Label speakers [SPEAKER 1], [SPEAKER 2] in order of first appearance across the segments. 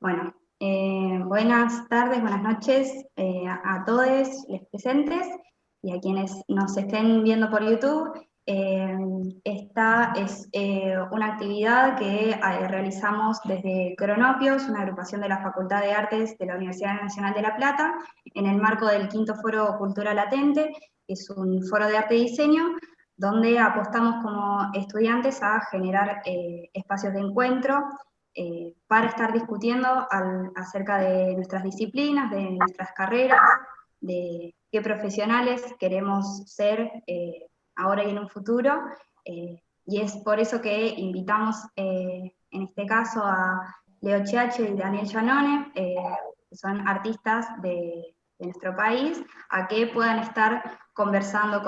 [SPEAKER 1] Bueno, buenas tardes, buenas noches a todos los presentes y a quienes nos estén viendo por YouTube. Esta es una actividad que realizamos desde Cronopios, una agrupación de la Facultad de Artes de la Universidad Nacional de La Plata, en el marco del quinto Foro Cultura Latente, que es un foro de arte y diseño, donde apostamos como estudiantes a generar espacios de encuentro para estar discutiendo acerca de nuestras disciplinas, de nuestras carreras, de qué profesionales queremos ser ahora y en un futuro. Y es por eso que invitamos en este caso a Leo Chiache y Daniel Giannone, que son artistas de nuestro país, a que puedan estar conversando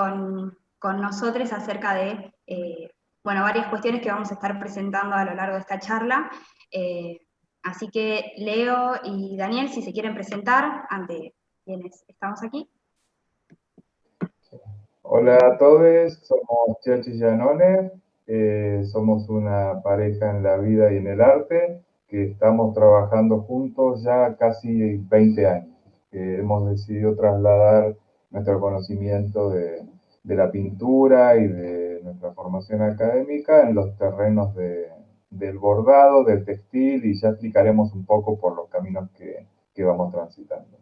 [SPEAKER 1] con nosotros acerca de bueno, varias cuestiones que vamos a estar presentando a lo largo de esta charla. Eh, Así que Leo y Daniel, si se quieren presentar ante quienes estamos aquí.
[SPEAKER 2] Hola a todos, somos Chachi y Giannone, somos una pareja en la vida y en el arte que estamos trabajando juntos ya casi 20 años, que hemos decidido trasladar nuestro conocimiento de la pintura y de nuestra formación académica en los terrenos del bordado, del textil, y ya explicaremos un poco por los caminos que vamos transitando.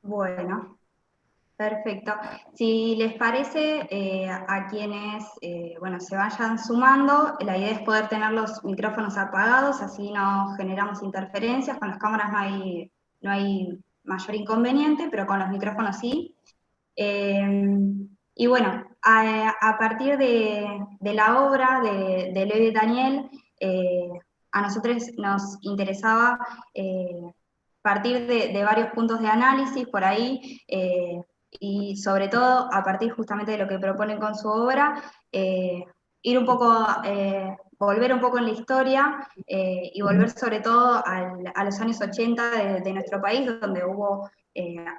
[SPEAKER 1] Bueno, perfecto. Si les parece, a quienes bueno, se vayan sumando, la idea es poder tener los micrófonos apagados, así no generamos interferencias. Con las cámaras no hay mayor inconveniente, pero con los micrófonos sí. Y bueno, a partir de la obra de Leo y Daniel, a nosotros nos interesaba partir de varios puntos de análisis por ahí, y sobre todo a partir justamente de lo que proponen con su obra, ir un poco, volver un poco en la historia y volver sobre todo a los años 80 de nuestro país, donde hubo,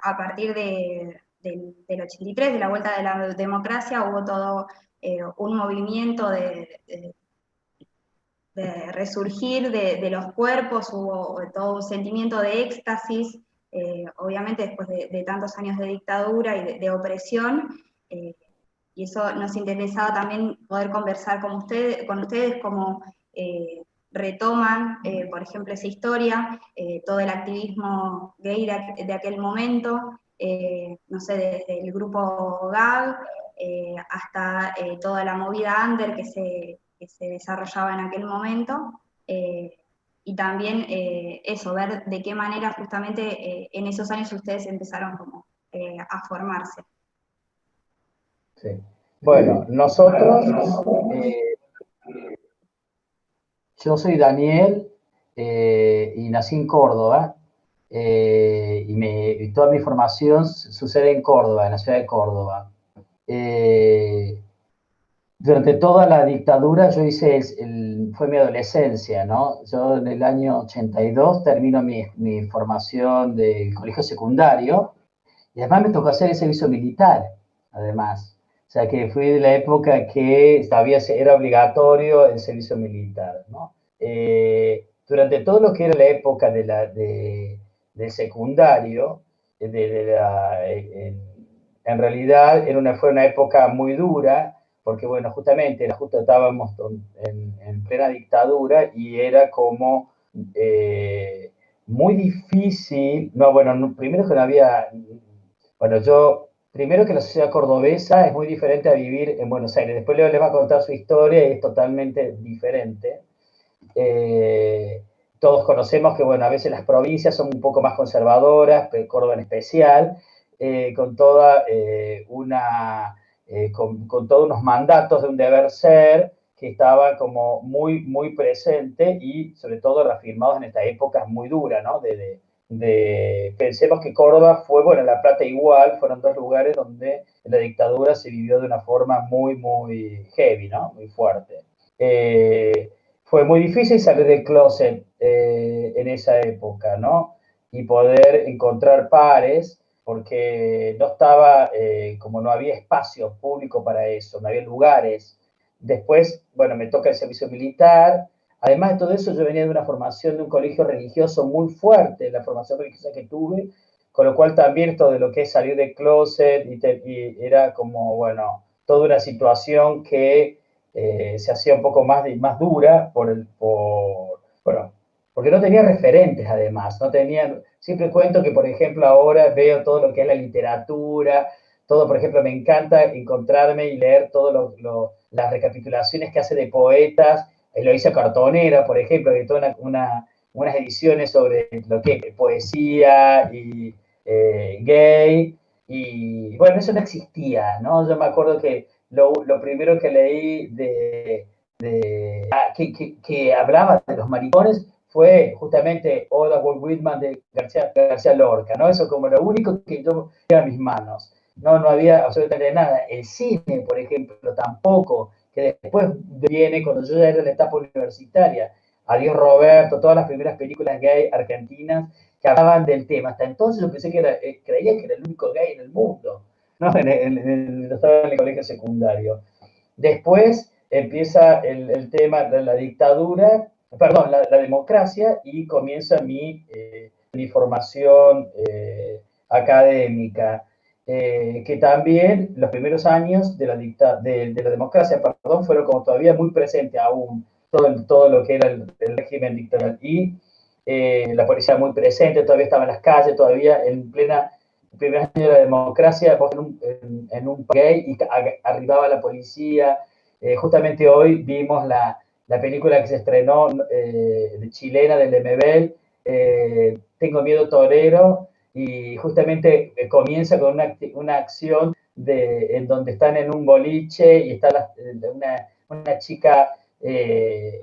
[SPEAKER 1] a partir del 83, de la vuelta de la democracia, hubo todo un movimiento de resurgir de los cuerpos, hubo todo un sentimiento de éxtasis, obviamente después de tantos años de dictadura y de opresión, y eso nos interesaba también poder conversar con ustedes cómo retoman, por ejemplo, esa historia, todo el activismo gay de aquel momento, no sé, desde el grupo GAG hasta toda la movida under que se desarrollaba en aquel momento, y también eso, ver de qué manera justamente en esos años ustedes empezaron como a formarse.
[SPEAKER 3] Sí. Bueno, nosotros, eh, yo soy Daniel y nací en Córdoba, y toda mi formación sucede en Córdoba, en la ciudad de Córdoba. Eh, Durante toda la dictadura yo fue mi adolescencia, ¿no? Yo en el año 82 termino mi formación del colegio secundario y además me tocó hacer el servicio militar, además. O sea que fui de la época que todavía era obligatorio el servicio militar, ¿no? Durante todo lo que era la época del secundario, en realidad fue una época muy dura, porque bueno, justamente justo estábamos en plena dictadura y era como muy difícil, no, bueno, primero que no había, bueno, primero que la sociedad cordobesa es muy diferente a vivir en Buenos Aires, después Leo les va a contar su historia y es totalmente diferente. Todos conocemos que, bueno, a veces las provincias son un poco más conservadoras, pero Córdoba en especial, con toda con todos unos mandatos de un deber ser que estaban como muy, muy presente y sobre todo reafirmados en esta época muy dura, ¿no? Pensemos que Córdoba fue, bueno, La Plata igual, fueron dos lugares donde la dictadura se vivió de una forma muy, muy heavy, ¿no? Muy fuerte. Fue muy difícil salir del closet en esa época, ¿no? Y poder encontrar pares, porque no estaba, como no había espacio público para eso, no había lugares. después, bueno, me toca el servicio militar. Además de todo eso, yo venía de una formación de un colegio religioso muy fuerte, la formación religiosa que tuve, con lo cual también esto de lo que es salir de closet y era como, bueno, toda una situación que se hacía un poco más dura bueno, porque no tenía referentes además, no tenía, siempre cuento que por ejemplo ahora veo todo lo que es la literatura, todo, por ejemplo, me encanta encontrarme y leer todas las recapitulaciones que hace de poetas, Eloísa Cartonera, por ejemplo, de todas unas ediciones sobre lo que es poesía y gay, y bueno, eso no existía, ¿no? Yo me acuerdo que lo primero que leí que hablaba de los maricones fue justamente Oda Walt Whitman de García Lorca, ¿no? Eso como lo único que yo tenía en mis manos. No había absolutamente nada. El cine, por ejemplo, tampoco, que después viene cuando yo ya era en la etapa universitaria. Adiós Roberto, todas las primeras películas gay argentinas que hablaban del tema. Hasta entonces yo pensé creía que era el único gay en el mundo, ¿no? Estaba en el colegio secundario. Después empieza el tema de la dictadura, perdón, la democracia, y comienza mi formación académica, que también los primeros años de la democracia, perdón, fueron como todavía muy presente aún todo lo que era el régimen dictatorial, y la policía muy presente, todavía estaba en las calles, todavía en plena el primer año de la democracia, vos en un gay y arribaba la policía. Justamente hoy vimos la película que se estrenó de chilena del Lemebel, Tengo miedo torero, y justamente comienza con una acción en donde están en un boliche y está una chica,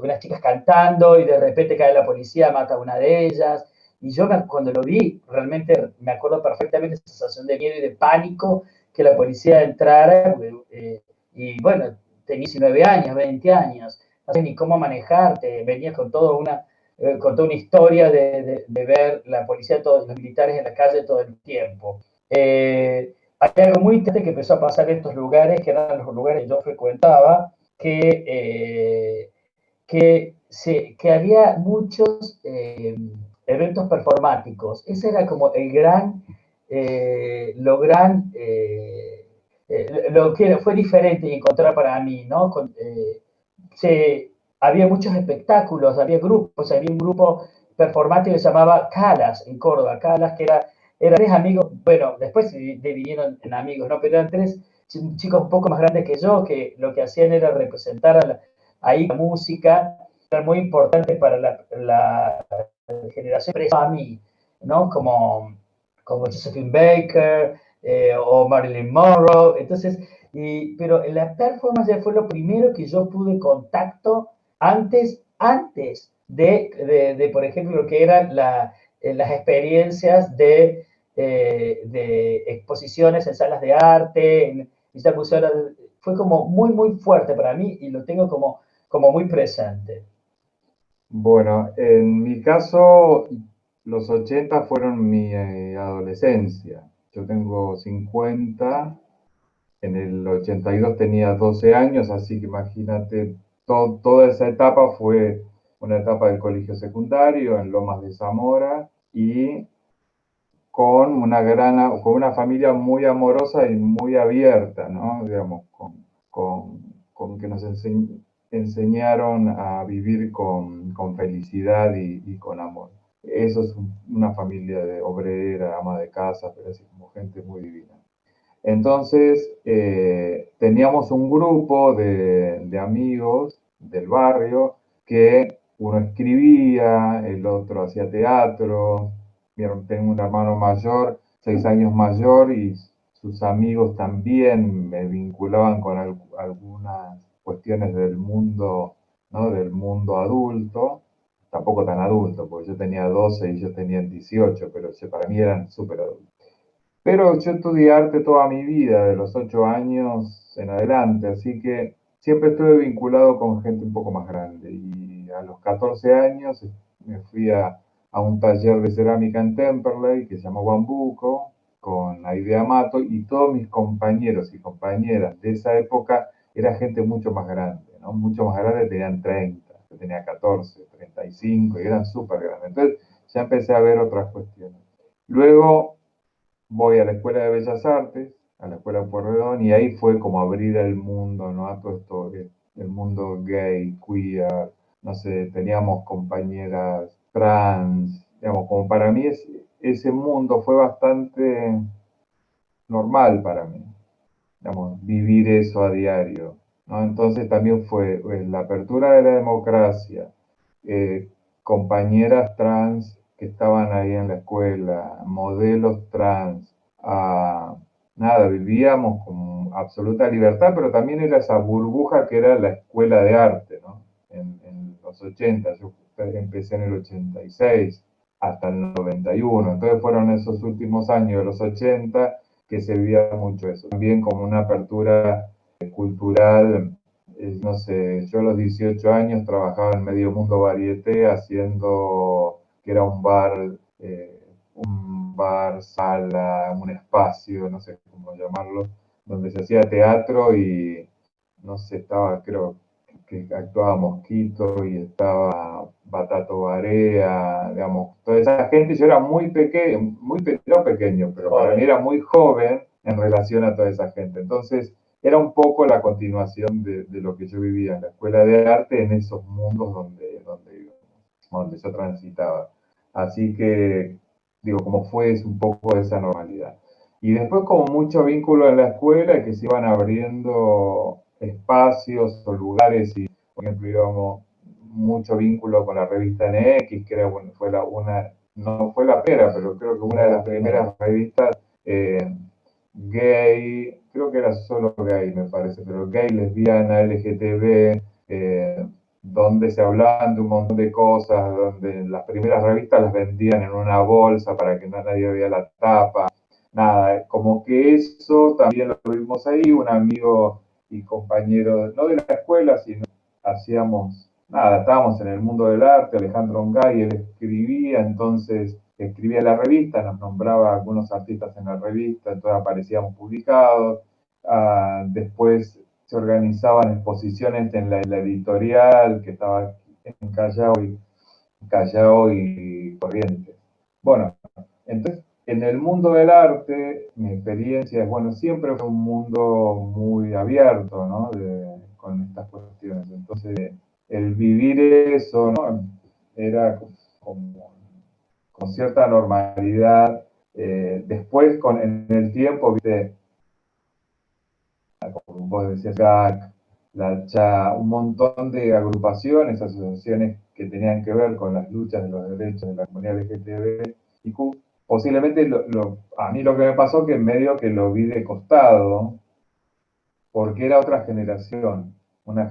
[SPEAKER 3] unas chicas cantando y de repente cae la policía, mata a una de ellas. Y yo cuando lo vi, realmente me acuerdo perfectamente esa sensación de miedo y de pánico que la policía entrara. Y bueno, tenía 19 años, 20 años, no sé ni cómo manejarte, venía con toda una historia de ver la policía, todos los militares en la calle todo el tiempo. Hay algo muy interesante que empezó a pasar en estos lugares, que eran los lugares que yo frecuentaba, que había muchos eventos performáticos. Ese era como lo que fue diferente encontrar para mí, ¿no? Había muchos espectáculos, había grupos, había un grupo performático que se llamaba Calas en Córdoba, Calas, que eran tres amigos, bueno, después se dividieron en amigos, ¿no? Pero eran tres chicos un poco más grandes que yo, que lo que hacían era representar ahí la música, era muy importante para la generación a mí, ¿no? Como Josephine Baker o Marilyn Monroe. Entonces, pero la performance fue lo primero que yo pude contacto antes por ejemplo, lo que eran las experiencias de exposiciones en salas de arte, en Villa Museo. Fue como muy, muy fuerte para mí y lo tengo como muy presente.
[SPEAKER 2] Bueno, en mi caso, los 80 fueron mi adolescencia. Yo tengo 50, en el 82 tenía 12 años, así que imagínate, toda esa etapa fue una etapa del colegio secundario en Lomas de Zamora y con una familia muy amorosa y muy abierta, ¿no? Digamos, con que nos enseñaron a vivir con felicidad y con amor. Eso es una familia de obrera, ama de casa, pero así como gente muy divina. Entonces, teníamos un grupo de amigos del barrio que uno escribía, el otro hacía teatro. Tengo un hermano mayor, 6 años mayor, y sus amigos también me vinculaban con algunas cuestiones del mundo, ¿no? Del mundo adulto, tampoco tan adulto, porque yo tenía 12 y ellos tenían 18, pero para mí eran súper adultos. Pero yo estudié arte toda mi vida, de los 8 años en adelante, así que siempre estuve vinculado con gente un poco más grande. Y a los 14 años me fui a un taller de cerámica en Temperley que se llamó Bambuco, con Aide Amato, y todos mis compañeros y compañeras de esa época era gente mucho más grande, ¿no? Mucho más grande, tenían 30, yo tenía 14, 35, y eran súper grandes. Entonces ya empecé a ver otras cuestiones. Luego voy a la Escuela de Bellas Artes, a la Escuela de Pueyrredón, y ahí fue como abrir el mundo, ¿no? A todo esto, el mundo gay, queer, no sé, teníamos compañeras trans, digamos, como para mí ese mundo fue bastante normal para mí, digamos, vivir eso a diario, ¿no? Entonces también fue la apertura de la democracia, eh, compañeras trans que estaban ahí en la escuela, modelos trans, nada, vivíamos con absoluta libertad, pero también era esa burbuja que era la escuela de arte, ¿no? En los 80, yo empecé en el 86 hasta el 91, entonces fueron esos últimos años de los 80 que se vivía mucho eso, también como una apertura cultural. No sé, yo a los 18 años trabajaba en Medio Mundo Varieté haciendo, que era un bar, sala, un espacio, no sé cómo llamarlo, donde se hacía teatro y, no sé, estaba, creo que actuaba Mosquito y estaba Batato Barea, digamos, toda esa gente. Yo era muy pequeño, no pequeño, pero para mí era muy joven en relación a toda esa gente. Entonces, era un poco la continuación de lo que yo vivía en la escuela de arte, en esos mundos donde yo transitaba. Así que, digo, como fue, es un poco de esa normalidad. Y después como mucho vínculo en la escuela, que se iban abriendo espacios o lugares, y por ejemplo íbamos mucho vínculo con la revista NX, que era, bueno, no fue la primera, pero creo que una de las primeras revistas gay, creo que era solo gay, me parece, pero gay, lesbiana, LGTB, donde se hablaban de un montón de cosas, donde las primeras revistas las vendían en una bolsa para que nadie vea la tapa. Nada, como que eso también lo tuvimos ahí, un amigo y compañero, no de la escuela, sino hacíamos, nada, estábamos en el mundo del arte, Alejandro Ongay, él escribía, entonces escribía la revista, nos nombraba a algunos artistas en la revista, entonces aparecíamos publicados. Después se organizaban exposiciones en la editorial que estaba en Callao y Corrientes. Bueno, entonces en el mundo del arte, mi experiencia es, bueno, siempre fue un mundo muy abierto, ¿no? Con estas cuestiones. Entonces, el vivir eso, ¿no? Era como con cierta normalidad. Después, en el tiempo, viste, como vos decías, GAC, la CHA, un montón de agrupaciones, asociaciones que tenían que ver con las luchas de los derechos de la comunidad LGTBIQ. Posiblemente a mí lo que me pasó que en medio que lo vi de costado, porque era otra generación, una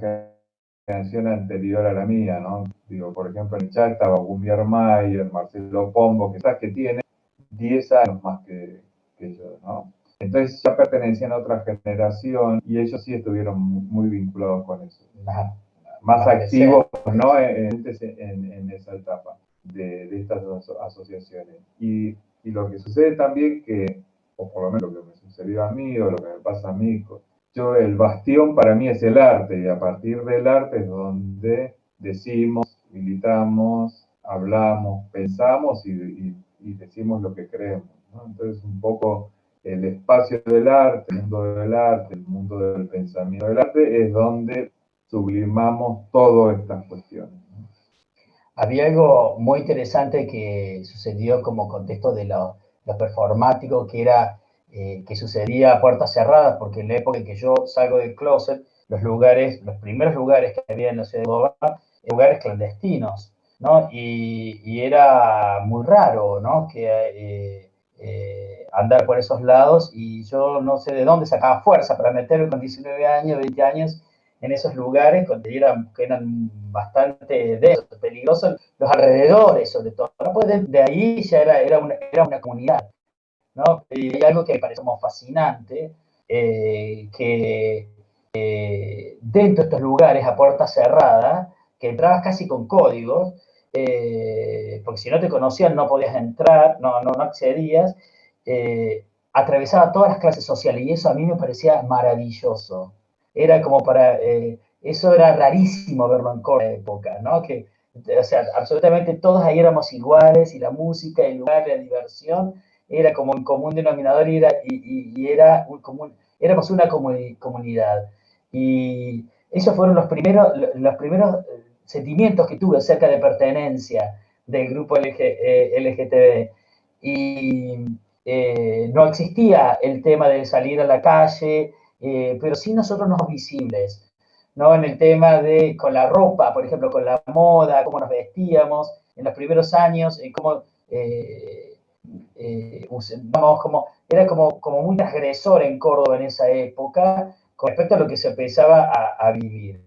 [SPEAKER 2] generación anterior a la mía, ¿no? Digo, por ejemplo, en el chat estaba Gumier Mayer, Marcelo Pombo, que tiene 10 años más que yo, ¿no? Entonces ya pertenecían a otra generación y ellos sí estuvieron muy vinculados con eso. Más activos, ¿no? En esa etapa de estas asociaciones. Y lo que sucede también que, o por lo menos lo que me sucedió a mí o lo que me pasa a mí, el bastión para mí es el arte y a partir del arte es donde decimos, militamos, hablamos, pensamos y decimos lo que creemos, ¿no? Entonces un poco el espacio del arte, el mundo del pensamiento del arte es donde sublimamos todas estas cuestiones, ¿no?
[SPEAKER 3] Había algo muy interesante que sucedió como contexto de lo performático, que era que sucedía a puertas cerradas, porque en la época en que yo salgo del closet, los primeros lugares que había en la ciudad de Córdoba, lugares clandestinos, ¿no? Y era muy raro, ¿no? Que andar por esos lados, y yo no sé de dónde sacaba fuerza para meterme con 19 años, 20 años, en esos lugares que eran bastante densos, peligrosos, los alrededores sobre todo. Después de ahí ya era una comunidad, ¿no? Y hay algo que me parece como fascinante, que dentro de estos lugares a puerta cerrada, que entrabas casi con códigos, porque si no te conocían no podías entrar, no accedías, atravesaba todas las clases sociales y eso a mí me parecía maravilloso. era como para, eso era rarísimo verlo en Córdoba en la época, ¿no? Que, o sea, absolutamente todos ahí éramos iguales y la música, el lugar, la diversión, era como un común denominador y era un común, éramos una comunidad. Y esos fueron los primeros sentimientos que tuve acerca de pertenencia del grupo LGTB. Y no existía el tema de salir a la calle, pero sí nosotros nos visibles, ¿no? En el tema de, con la ropa, por ejemplo, con la moda, cómo nos vestíamos en los primeros años, cómo vamos, como, era como muy transgresor en Córdoba en esa época con respecto a lo que se empezaba a vivir.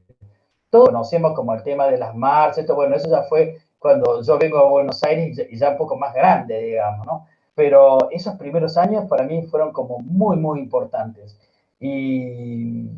[SPEAKER 3] Todos conocemos como el tema de las marchas, esto, bueno, eso ya fue cuando yo vengo a Buenos Aires y ya un poco más grande, digamos, ¿no? Pero esos primeros años para mí fueron como muy, muy importantes. Y,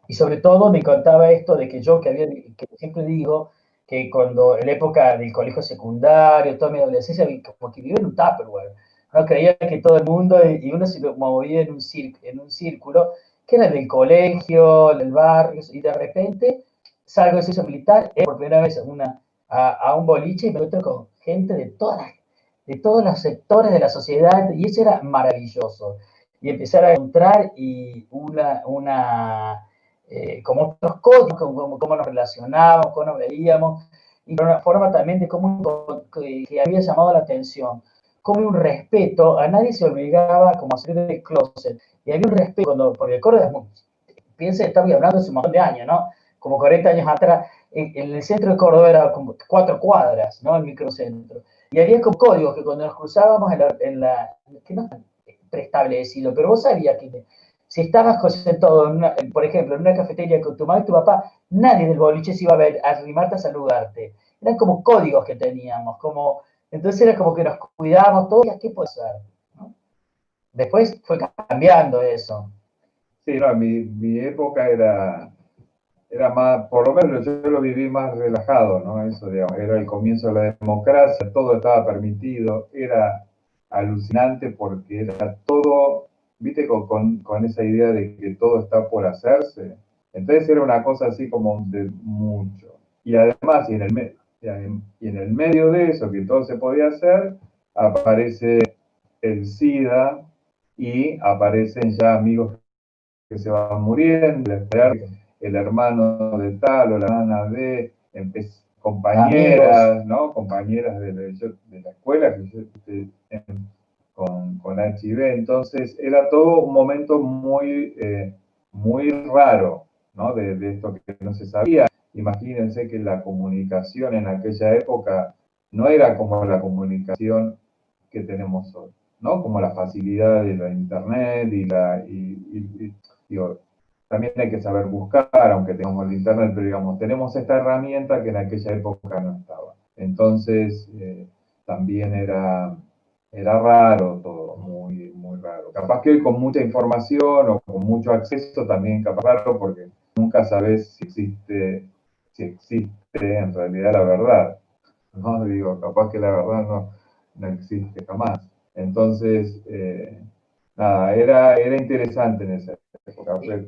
[SPEAKER 3] y sobre todo me contaba esto de que yo, que siempre digo, que cuando en la época del colegio secundario, toda mi adolescencia, como que vivía en un Tupperware, ¿no? Creía que todo el mundo, y uno se movía en un círculo, que era del colegio, del barrio, y de repente salgo del servicio militar, por primera vez a un boliche y me encuentro con gente de todos los sectores de la sociedad, y eso era maravilloso. Y empezar a encontrar y como otros códigos, cómo nos relacionábamos, cómo nos veíamos, y una forma también de cómo que había llamado la atención, como un respeto, a nadie se obligaba como a salir del closet, y había un respeto, porque Córdoba es muy, piensa que estamos hablando hace un montón de años, ¿no? Como 40 años atrás, en el centro de Córdoba era como 4 cuadras, ¿no? El microcentro. Y había como códigos que cuando nos cruzábamos que no están preestablecidos, pero vos sabías que si estabas sentado, por ejemplo, en una cafetería con tu mamá y tu papá, nadie del boliche se iba a ver, a arrimarte a saludarte. Eran como códigos que teníamos, entonces era como que nos cuidábamos todos, ¿qué puede ser? ¿No? Después fue cambiando eso.
[SPEAKER 2] Sí, no, mi época era más, por lo menos yo lo viví más relajado, ¿no? Eso, digamos, era el comienzo de la democracia, todo estaba permitido, era alucinante porque era todo, viste, con esa idea de que todo está por hacerse. Entonces era una cosa así como de mucho. Y además, y en el medio de eso, que todo se podía hacer, aparece el SIDA y aparecen ya amigos que se van muriendo, el hermano de tal o la hermana de, compañeras, ¿no? Compañeras de la escuela que yo, con HIV. Entonces era todo un momento muy raro, ¿no? De esto que no se sabía. Imagínense que la comunicación en aquella época no era como la comunicación que tenemos hoy, ¿no? Como la facilidad de la internet digo, también hay que saber buscar, aunque tengamos el internet, pero digamos, tenemos esta herramienta que en aquella época no estaba. Entonces, también era raro todo, muy raro. Capaz que hoy con mucha información o con mucho acceso también capaz raro porque nunca sabes si existe en realidad la verdad, ¿no? Digo, capaz que la verdad no existe jamás. Entonces, nada, era interesante en esa época.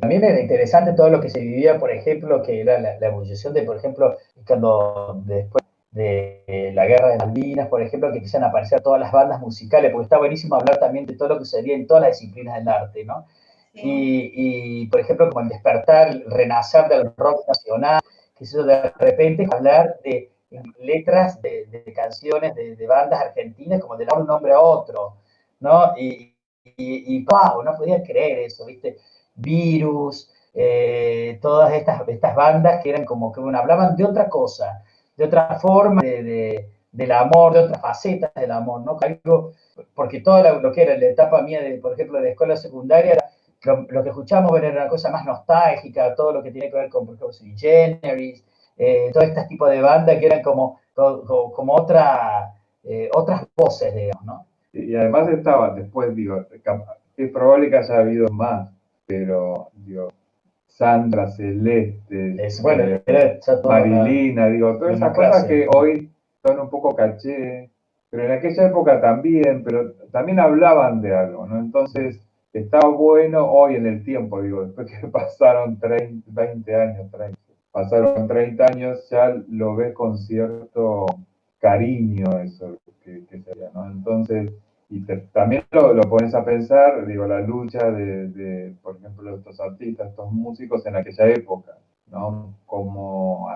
[SPEAKER 3] También era interesante todo lo que se vivía, por ejemplo, que era la evolución de, por ejemplo, cuando después de la guerra de Malvinas, por ejemplo, que empiezan a aparecer todas las bandas musicales, porque está buenísimo hablar también de todo lo que sucedía en todas las disciplinas del arte, ¿no? Sí. Por ejemplo, como el despertar, el renacer del rock nacional, que eso de repente hablar de letras de canciones de bandas argentinas como de un nombre a otro, ¿no? Wow, no podía creer eso, ¿viste? Virus, todas estas bandas que eran como que bueno, hablaban de otra cosa, de otra forma del amor, de otras facetas del amor, ¿no? Algo, porque todo lo que era la etapa mía, por ejemplo, de la escuela secundaria, lo que escuchamos era una cosa más nostálgica, todo lo que tiene que ver con, por ejemplo, Sui Generis, todo este tipo de bandas que eran como otras voces, digamos, ¿no?
[SPEAKER 2] Y además estaba, después digo, es probable que haya habido más, pero digo, Sandra, Celeste,
[SPEAKER 3] bueno,
[SPEAKER 2] Marilina, digo, todas esas cosas que hoy son un poco caché, pero en aquella época también, pero también hablaban de algo, ¿no? Entonces, está bueno hoy en el tiempo, digo, después que pasaron 30, 20 años, 30, pasaron 30 años, ya lo ves con cierto cariño eso que sería, ¿no? Entonces, y también lo pones a pensar, digo, la lucha por ejemplo, de estos artistas, estos músicos en aquella época, ¿no? Cómo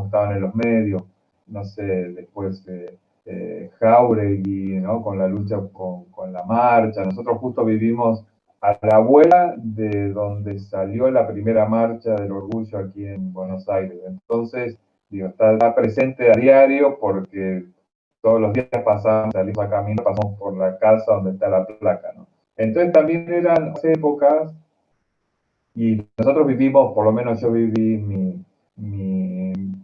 [SPEAKER 2] estaban en los medios, no sé, después Jauregui, ¿no? Con la lucha con la marcha. Nosotros justo vivimos a la vuelta de donde salió la primera marcha del orgullo aquí en Buenos Aires. Entonces, digo, está presente a diario porque todos los días pasamos, salimos a caminar, pasamos por la casa donde está la placa, ¿no? Entonces también eran épocas y nosotros vivimos, por lo menos yo viví mi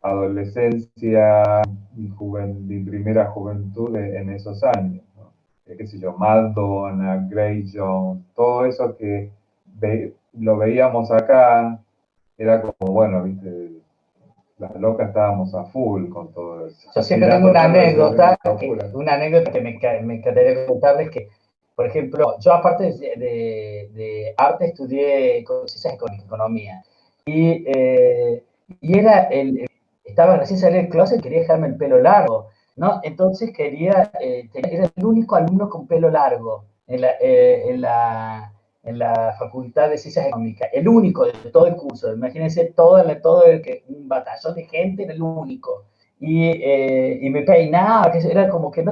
[SPEAKER 2] adolescencia mi primera juventud en esos años, ¿no? Qué sé yo, Madonna, Grace Jones, todo eso que lo veíamos acá, era como, bueno, viste, las locas estábamos a full con todo eso.
[SPEAKER 3] Yo siempre tengo una anécdota que me encantaría contarles que, por ejemplo, yo aparte de arte estudié ciencias económicas, economía, y estaba recién salido del closet, quería dejarme el pelo largo, ¿no? Entonces era el único alumno con pelo largo en la Facultad de Ciencias Económicas, el único de todo el curso. Imagínense un batallón de gente, era el único. Y me peinaba, que era como que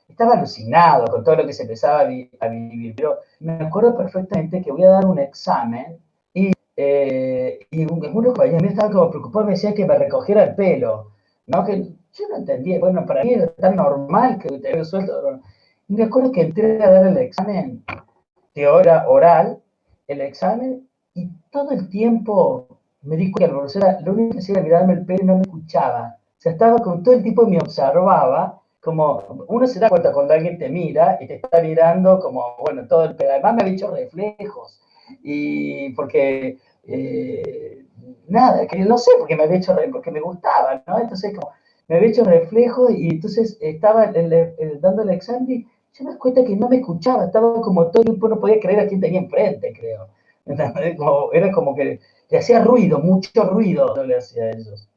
[SPEAKER 3] estaba alucinado con todo lo que se empezaba a vivir, pero me acuerdo perfectamente que voy a dar un examen y unos compañeros estaban como preocupados, me decían que me recogiera el pelo, ¿no? Que yo no entendía, bueno, para mí era tan normal que te resuelto. Y me acuerdo que entré a dar el examen de hora oral, el examen, y todo el tiempo me di cuenta que la profesora lo único que hacía era mirarme el pelo y no me escuchaba. O sea, estaba con todo el tiempo y me observaba, como uno se da cuenta cuando alguien te mira y te está mirando como, bueno, todo el pelo. Además me había hecho reflejos, y porque, nada, que no sé, porque me había hecho, porque me gustaba, ¿no? Entonces, como, me había hecho reflejos y entonces estaba dando el examen y yo me das cuenta que no me escuchaba, estaba como todo el tiempo, no podía creer a quién tenía enfrente, creo. Era como que le hacía ruido, mucho ruido, no le hacía a ellos.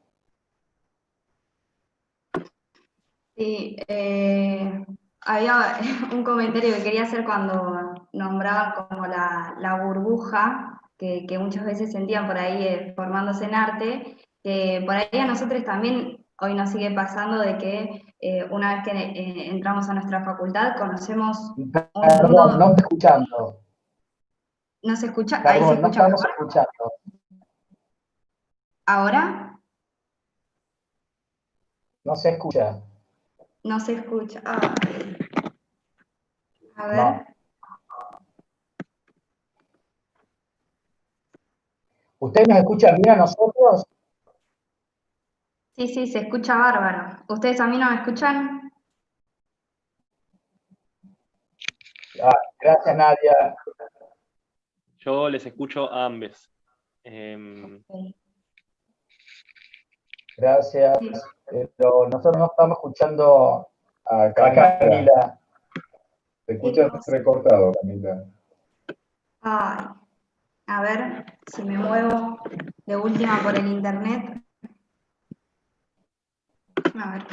[SPEAKER 1] Sí, había un comentario que quería hacer cuando nombraban como la burbuja que muchas veces sentían por ahí formándose en arte, que por ahí a nosotros también hoy nos sigue pasando de que una vez que entramos a nuestra facultad conocemos un
[SPEAKER 3] Perdón, no
[SPEAKER 1] mundo.
[SPEAKER 3] estoy escuchando.
[SPEAKER 1] ¿No se escucha? ¿Ahí se
[SPEAKER 3] Perdón, no
[SPEAKER 1] escucha
[SPEAKER 3] estamos
[SPEAKER 1] mejor?
[SPEAKER 3] escuchando.
[SPEAKER 1] ¿Ahora?
[SPEAKER 3] No se escucha.
[SPEAKER 1] No se escucha. Ah, a ver.
[SPEAKER 3] No. ¿Ustedes nos escuchan bien a nosotros?
[SPEAKER 1] Sí, sí, se escucha bárbaro. ¿Ustedes a mí no me escuchan?
[SPEAKER 3] Ah, gracias, Nadia.
[SPEAKER 4] Yo les escucho a ambos.
[SPEAKER 1] Okay.
[SPEAKER 3] Gracias.
[SPEAKER 1] Sí.
[SPEAKER 3] Pero nosotros no estamos escuchando
[SPEAKER 2] a
[SPEAKER 3] a Camila.
[SPEAKER 2] Te escuchas recortado, Camila.
[SPEAKER 1] Ay, a ver si me muevo de última por el internet. A ver.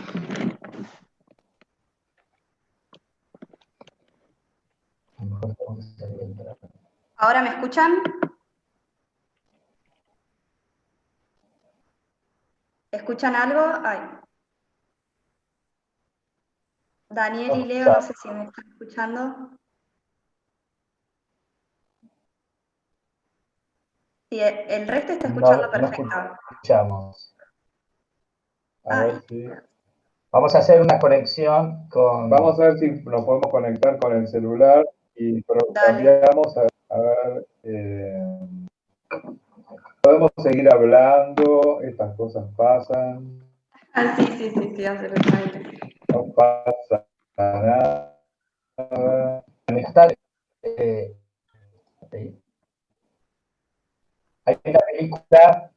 [SPEAKER 1] ¿Ahora me escuchan? ¿Escuchan algo? Ay. Daniel y Leo, no sé si me están escuchando. Sí, el resto está escuchando perfecto.
[SPEAKER 3] No escuchamos.
[SPEAKER 2] A ver si.
[SPEAKER 3] Vamos a hacer una conexión con.
[SPEAKER 2] Vamos a ver si nos podemos conectar con el celular y cambiamos a ver. Podemos seguir hablando, estas cosas pasan.
[SPEAKER 1] Ah, sí, sí, sí, sí, absolutamente.
[SPEAKER 2] No pasa nada.
[SPEAKER 3] Hay una película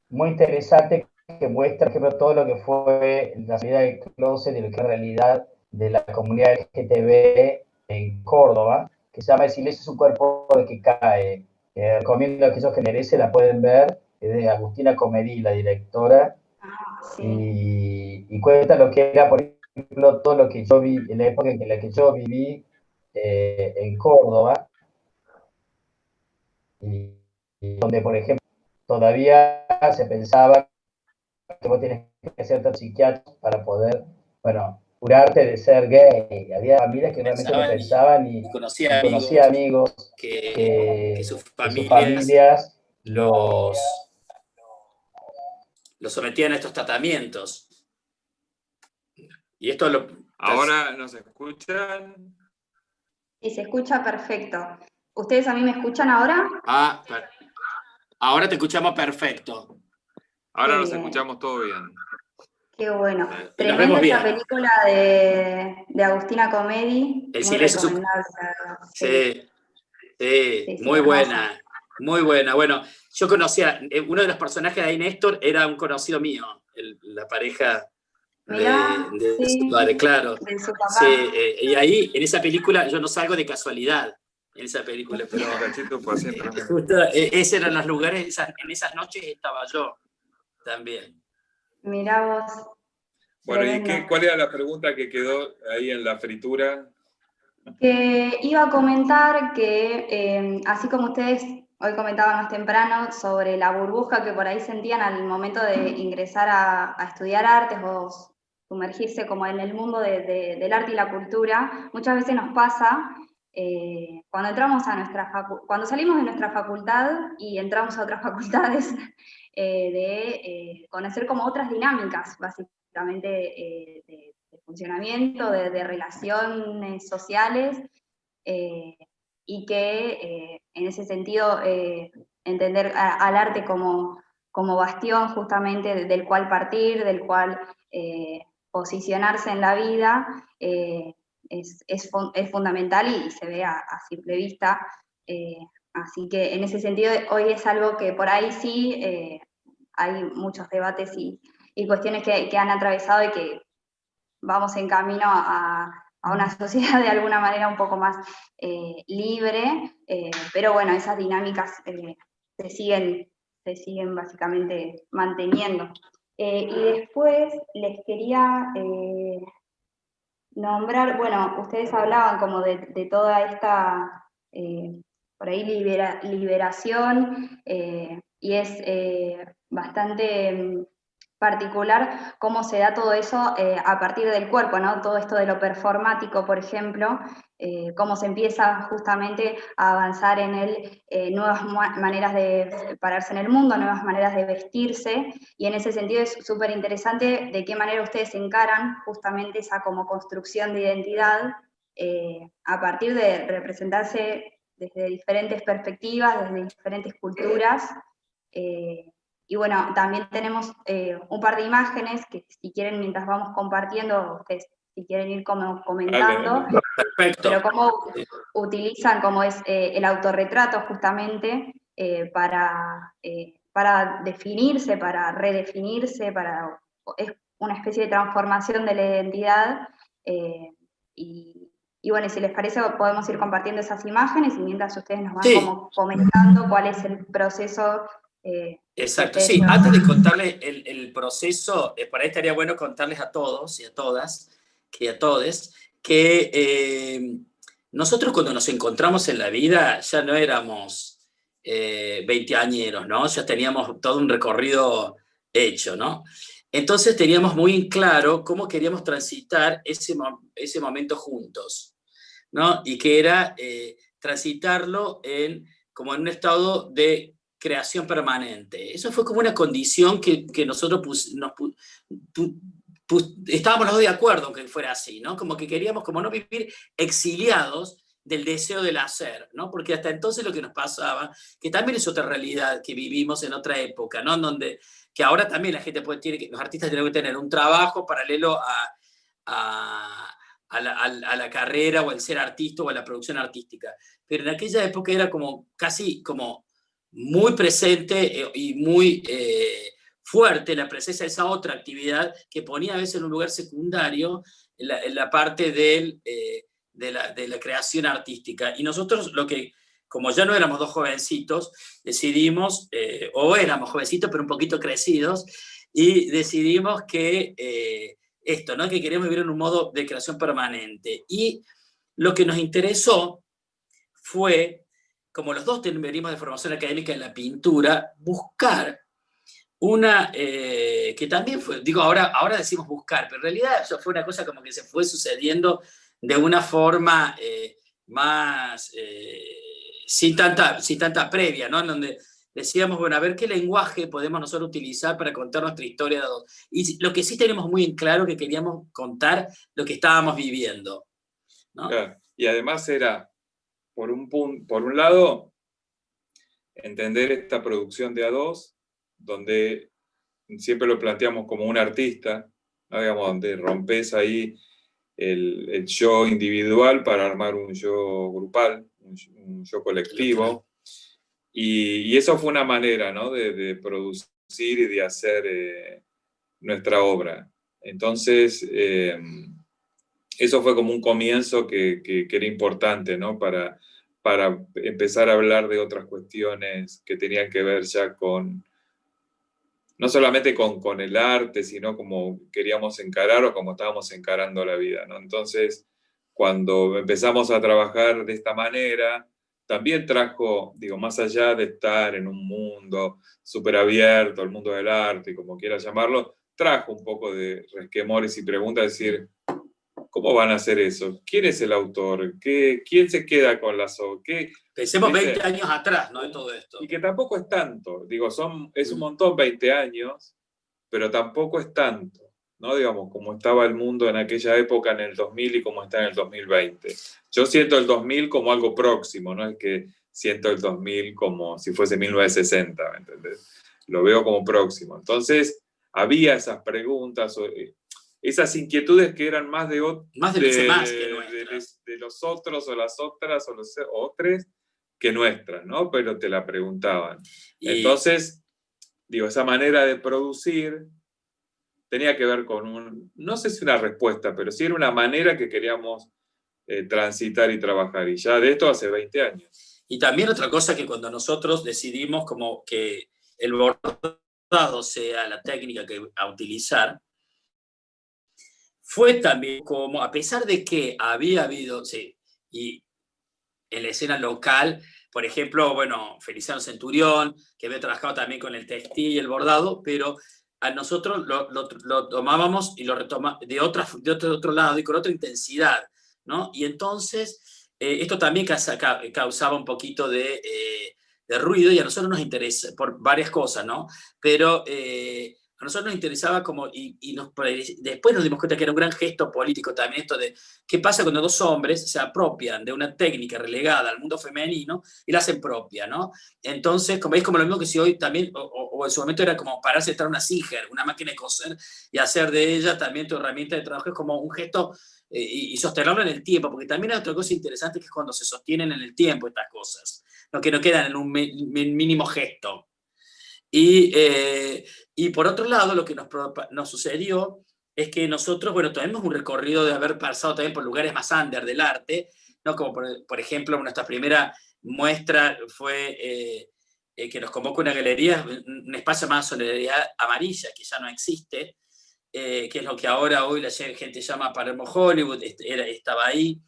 [SPEAKER 3] muy interesante que muestra, por ejemplo, todo lo que fue la salida del closet y lo que es la realidad de la comunidad LGTB en Córdoba. que se llama El silencio es un cuerpo de que cae. Recomiendo a aquellos que merecen, la pueden ver, es de Agustina Comedí, la directora,
[SPEAKER 1] Sí.
[SPEAKER 3] y cuenta lo que era, por ejemplo, todo lo que yo vi, en la época en la que yo viví en Córdoba, y donde, por ejemplo, todavía se pensaba que vos tenés que ser psiquiatra para poder, bueno, curarte de ser gay. Había familias que realmente lo pensaban y conocía amigos que sus familias los
[SPEAKER 5] sometían a estos tratamientos. Y esto lo...
[SPEAKER 6] ¿Ahora nos escuchan?
[SPEAKER 1] Sí, se escucha perfecto. ¿Ustedes a mí me escuchan ahora?
[SPEAKER 5] Ahora te escuchamos perfecto.
[SPEAKER 6] Ahora nos escuchamos todo bien.
[SPEAKER 1] Qué bueno.
[SPEAKER 5] Y nos
[SPEAKER 1] Tremenda
[SPEAKER 5] vemos
[SPEAKER 1] esa
[SPEAKER 5] bien.
[SPEAKER 1] película de Agustina Comedi.
[SPEAKER 5] El
[SPEAKER 1] Muy
[SPEAKER 5] silencio.
[SPEAKER 1] recomendable.
[SPEAKER 5] Sí, muy
[SPEAKER 1] hermosa.
[SPEAKER 5] buena. Muy buena. Bueno, yo conocía, uno de los personajes de ahí, Néstor, era un conocido mío, la pareja
[SPEAKER 1] Mirá,
[SPEAKER 5] de
[SPEAKER 1] sí,
[SPEAKER 5] su padre, claro.
[SPEAKER 1] de su papá.
[SPEAKER 5] Sí, y ahí, en esa película, yo no salgo de casualidad, en esa película, pero justo esos eran los lugares, en esas noches estaba yo también.
[SPEAKER 1] Mirá vos.
[SPEAKER 6] Bueno,
[SPEAKER 1] Tremendo.
[SPEAKER 6] ¿y cuál era la pregunta que quedó ahí en la fritura?
[SPEAKER 1] Que iba a comentar que, así como ustedes hoy comentaban más temprano sobre la burbuja que por ahí sentían al momento de ingresar a estudiar artes o sumergirse como en el mundo del arte y la cultura, muchas veces nos pasa cuando entramos cuando salimos de nuestra facultad y entramos a otras facultades, de conocer como otras dinámicas, básicamente, de funcionamiento, de relaciones sociales, y que en ese sentido entender al arte como bastión justamente del cual partir, del cual posicionarse en la vida, es fundamental y se ve a simple vista. Así que en ese sentido hoy es algo que por ahí sí hay muchos debates y cuestiones que han atravesado y que vamos en camino a una sociedad de alguna manera un poco más libre, pero bueno, esas dinámicas se siguen básicamente manteniendo. Y después les quería nombrar, bueno, ustedes hablaban como de toda esta, por ahí, liberación, y es bastante particular cómo se da todo eso a partir del cuerpo, ¿no? Todo esto de lo performático, por ejemplo, cómo se empieza justamente a avanzar en nuevas maneras de pararse en el mundo, nuevas maneras de vestirse, y en ese sentido es súper interesante de qué manera ustedes encaran justamente esa como construcción de identidad a partir de representarse desde diferentes perspectivas, desde diferentes culturas. Y bueno, también tenemos un par de imágenes que si quieren, mientras vamos compartiendo, ustedes si quieren ir como comentando,
[SPEAKER 5] Perfecto.
[SPEAKER 1] pero cómo utilizan como es el autorretrato justamente para definirse, para redefinirse, es una especie de transformación de la identidad. Y bueno, si les parece, podemos ir compartiendo esas imágenes y mientras ustedes nos van como comentando cuál es el proceso.
[SPEAKER 5] Exacto, sí, antes de contarles el proceso, por ahí estaría bueno contarles a todos y a todas, que nosotros cuando nos encontramos en la vida ya no éramos veinteañeros, ¿no? Ya teníamos todo un recorrido hecho, ¿no? Entonces teníamos muy en claro cómo queríamos transitar ese momento juntos, ¿no? Y que era transitarlo como en un estado de creación permanente. Eso fue como una condición que nosotros estábamos los dos de acuerdo en que fuera así, ¿no? Como que queríamos como no vivir exiliados del deseo del hacer, ¿no? Porque hasta entonces lo que nos pasaba, que también es otra realidad que vivimos en otra época, ¿no? En donde, que ahora también la gente los artistas tienen que tener un trabajo paralelo a la carrera o al ser artista o a la producción artística. Pero en aquella época era como casi como muy presente y muy fuerte la presencia de esa otra actividad que ponía a veces en un lugar secundario en la parte de de la creación artística. Y nosotros lo que, como ya no éramos dos jovencitos, decidimos, o éramos jovencitos pero un poquito crecidos, y decidimos que esto, ¿no? Que queríamos vivir en un modo de creación permanente. Y lo que nos interesó fue, como los dos venimos de formación académica en la pintura, buscar una, que también fue, digo, ahora decimos buscar, pero en realidad eso fue una cosa como que se fue sucediendo de una forma más, sin tanta previa, ¿no? En donde decíamos, bueno, a ver qué lenguaje podemos nosotros utilizar para contar nuestra historia de dos. Y lo que sí tenemos muy en claro que queríamos contar lo que estábamos viviendo, ¿no?
[SPEAKER 6] Claro. Y además era, por un lado, entender esta producción de A2, donde siempre lo planteamos como un artista, ¿no? Digamos, donde rompes ahí el yo individual para armar un yo grupal, un yo colectivo. Y eso fue una manera, ¿no? de producir y de hacer nuestra obra. Entonces, eso fue como un comienzo que era importante, ¿no? Para empezar a hablar de otras cuestiones que tenían que ver ya con, no solamente con el arte, sino como queríamos encarar o como estábamos encarando la vida, ¿no? Entonces, cuando empezamos a trabajar de esta manera, también trajo, digo, más allá de estar en un mundo súper abierto, el mundo del arte, como quieras llamarlo, trajo un poco de resquemores y preguntas, decir, ¿cómo van a hacer eso? ¿Quién es el autor? ¿Quién se queda con las obras?
[SPEAKER 5] Pensemos 20 años atrás, ¿no? De todo esto.
[SPEAKER 6] Y que tampoco es tanto, digo, es un montón 20 años, pero tampoco es tanto, ¿no? Digamos, como estaba el mundo en aquella época en el 2000 y como está en el 2020. Yo siento el 2000 como algo próximo, no es que siento el 2000 como si fuese 1960, ¿me entendés? Lo veo como próximo. Entonces, había esas preguntas, esas inquietudes que eran más de los otros o las otras o los otros que nuestras, ¿no? Pero te la preguntaban. Entonces, digo, esa manera de producir tenía que ver con no sé si una respuesta, pero sí era una manera que queríamos transitar y trabajar. Y ya de esto hace 20 años.
[SPEAKER 5] Y también otra cosa que cuando nosotros decidimos como que el bordado sea la técnica a utilizar, fue también como, a pesar de que había habido, sí, y en la escena local, por ejemplo, bueno, Feliciano Centurión, que había trabajado también con el textil y el bordado, pero a nosotros lo tomábamos y lo retomamos de otro lado y con otra intensidad, ¿no? Y entonces, esto también causaba un poquito de ruido y a nosotros nos interesa por varias cosas, ¿no? Pero a nosotros nos interesaba como, después nos dimos cuenta que era un gran gesto político también esto de qué pasa cuando dos hombres se apropian de una técnica relegada al mundo femenino y la hacen propia, ¿no? Entonces, como es como lo mismo que si hoy también, o en su momento era como pararse a estar una Singer, una máquina de coser, y hacer de ella también tu herramienta de trabajo, es como un gesto y sostenerlo en el tiempo, porque también hay otra cosa interesante que es cuando se sostienen en el tiempo estas cosas, ¿no? Que no quedan en un mínimo gesto. Y por otro lado, lo que nos sucedió es que nosotros, bueno, tuvimos un recorrido de haber pasado también por lugares más under del arte, ¿no? Como por ejemplo, nuestra primera muestra fue que nos convocó una galería, un espacio llamado Solidaridad Amarilla, que ya no existe, que es lo que ahora hoy la gente llama Palermo Hollywood, estaba ahí.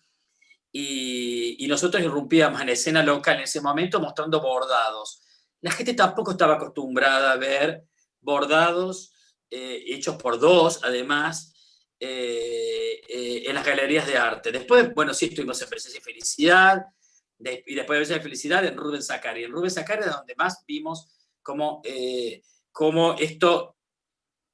[SPEAKER 5] Y nosotros irrumpíamos en la escena local en ese momento mostrando bordados. La gente tampoco estaba acostumbrada a ver bordados hechos por dos, además, en las galerías de arte. Después, bueno, sí, estuvimos en Presencia y Felicidad, y después de Presencia y Felicidad en Rubén Zaccaria. En Rubén Zaccaria es donde más vimos cómo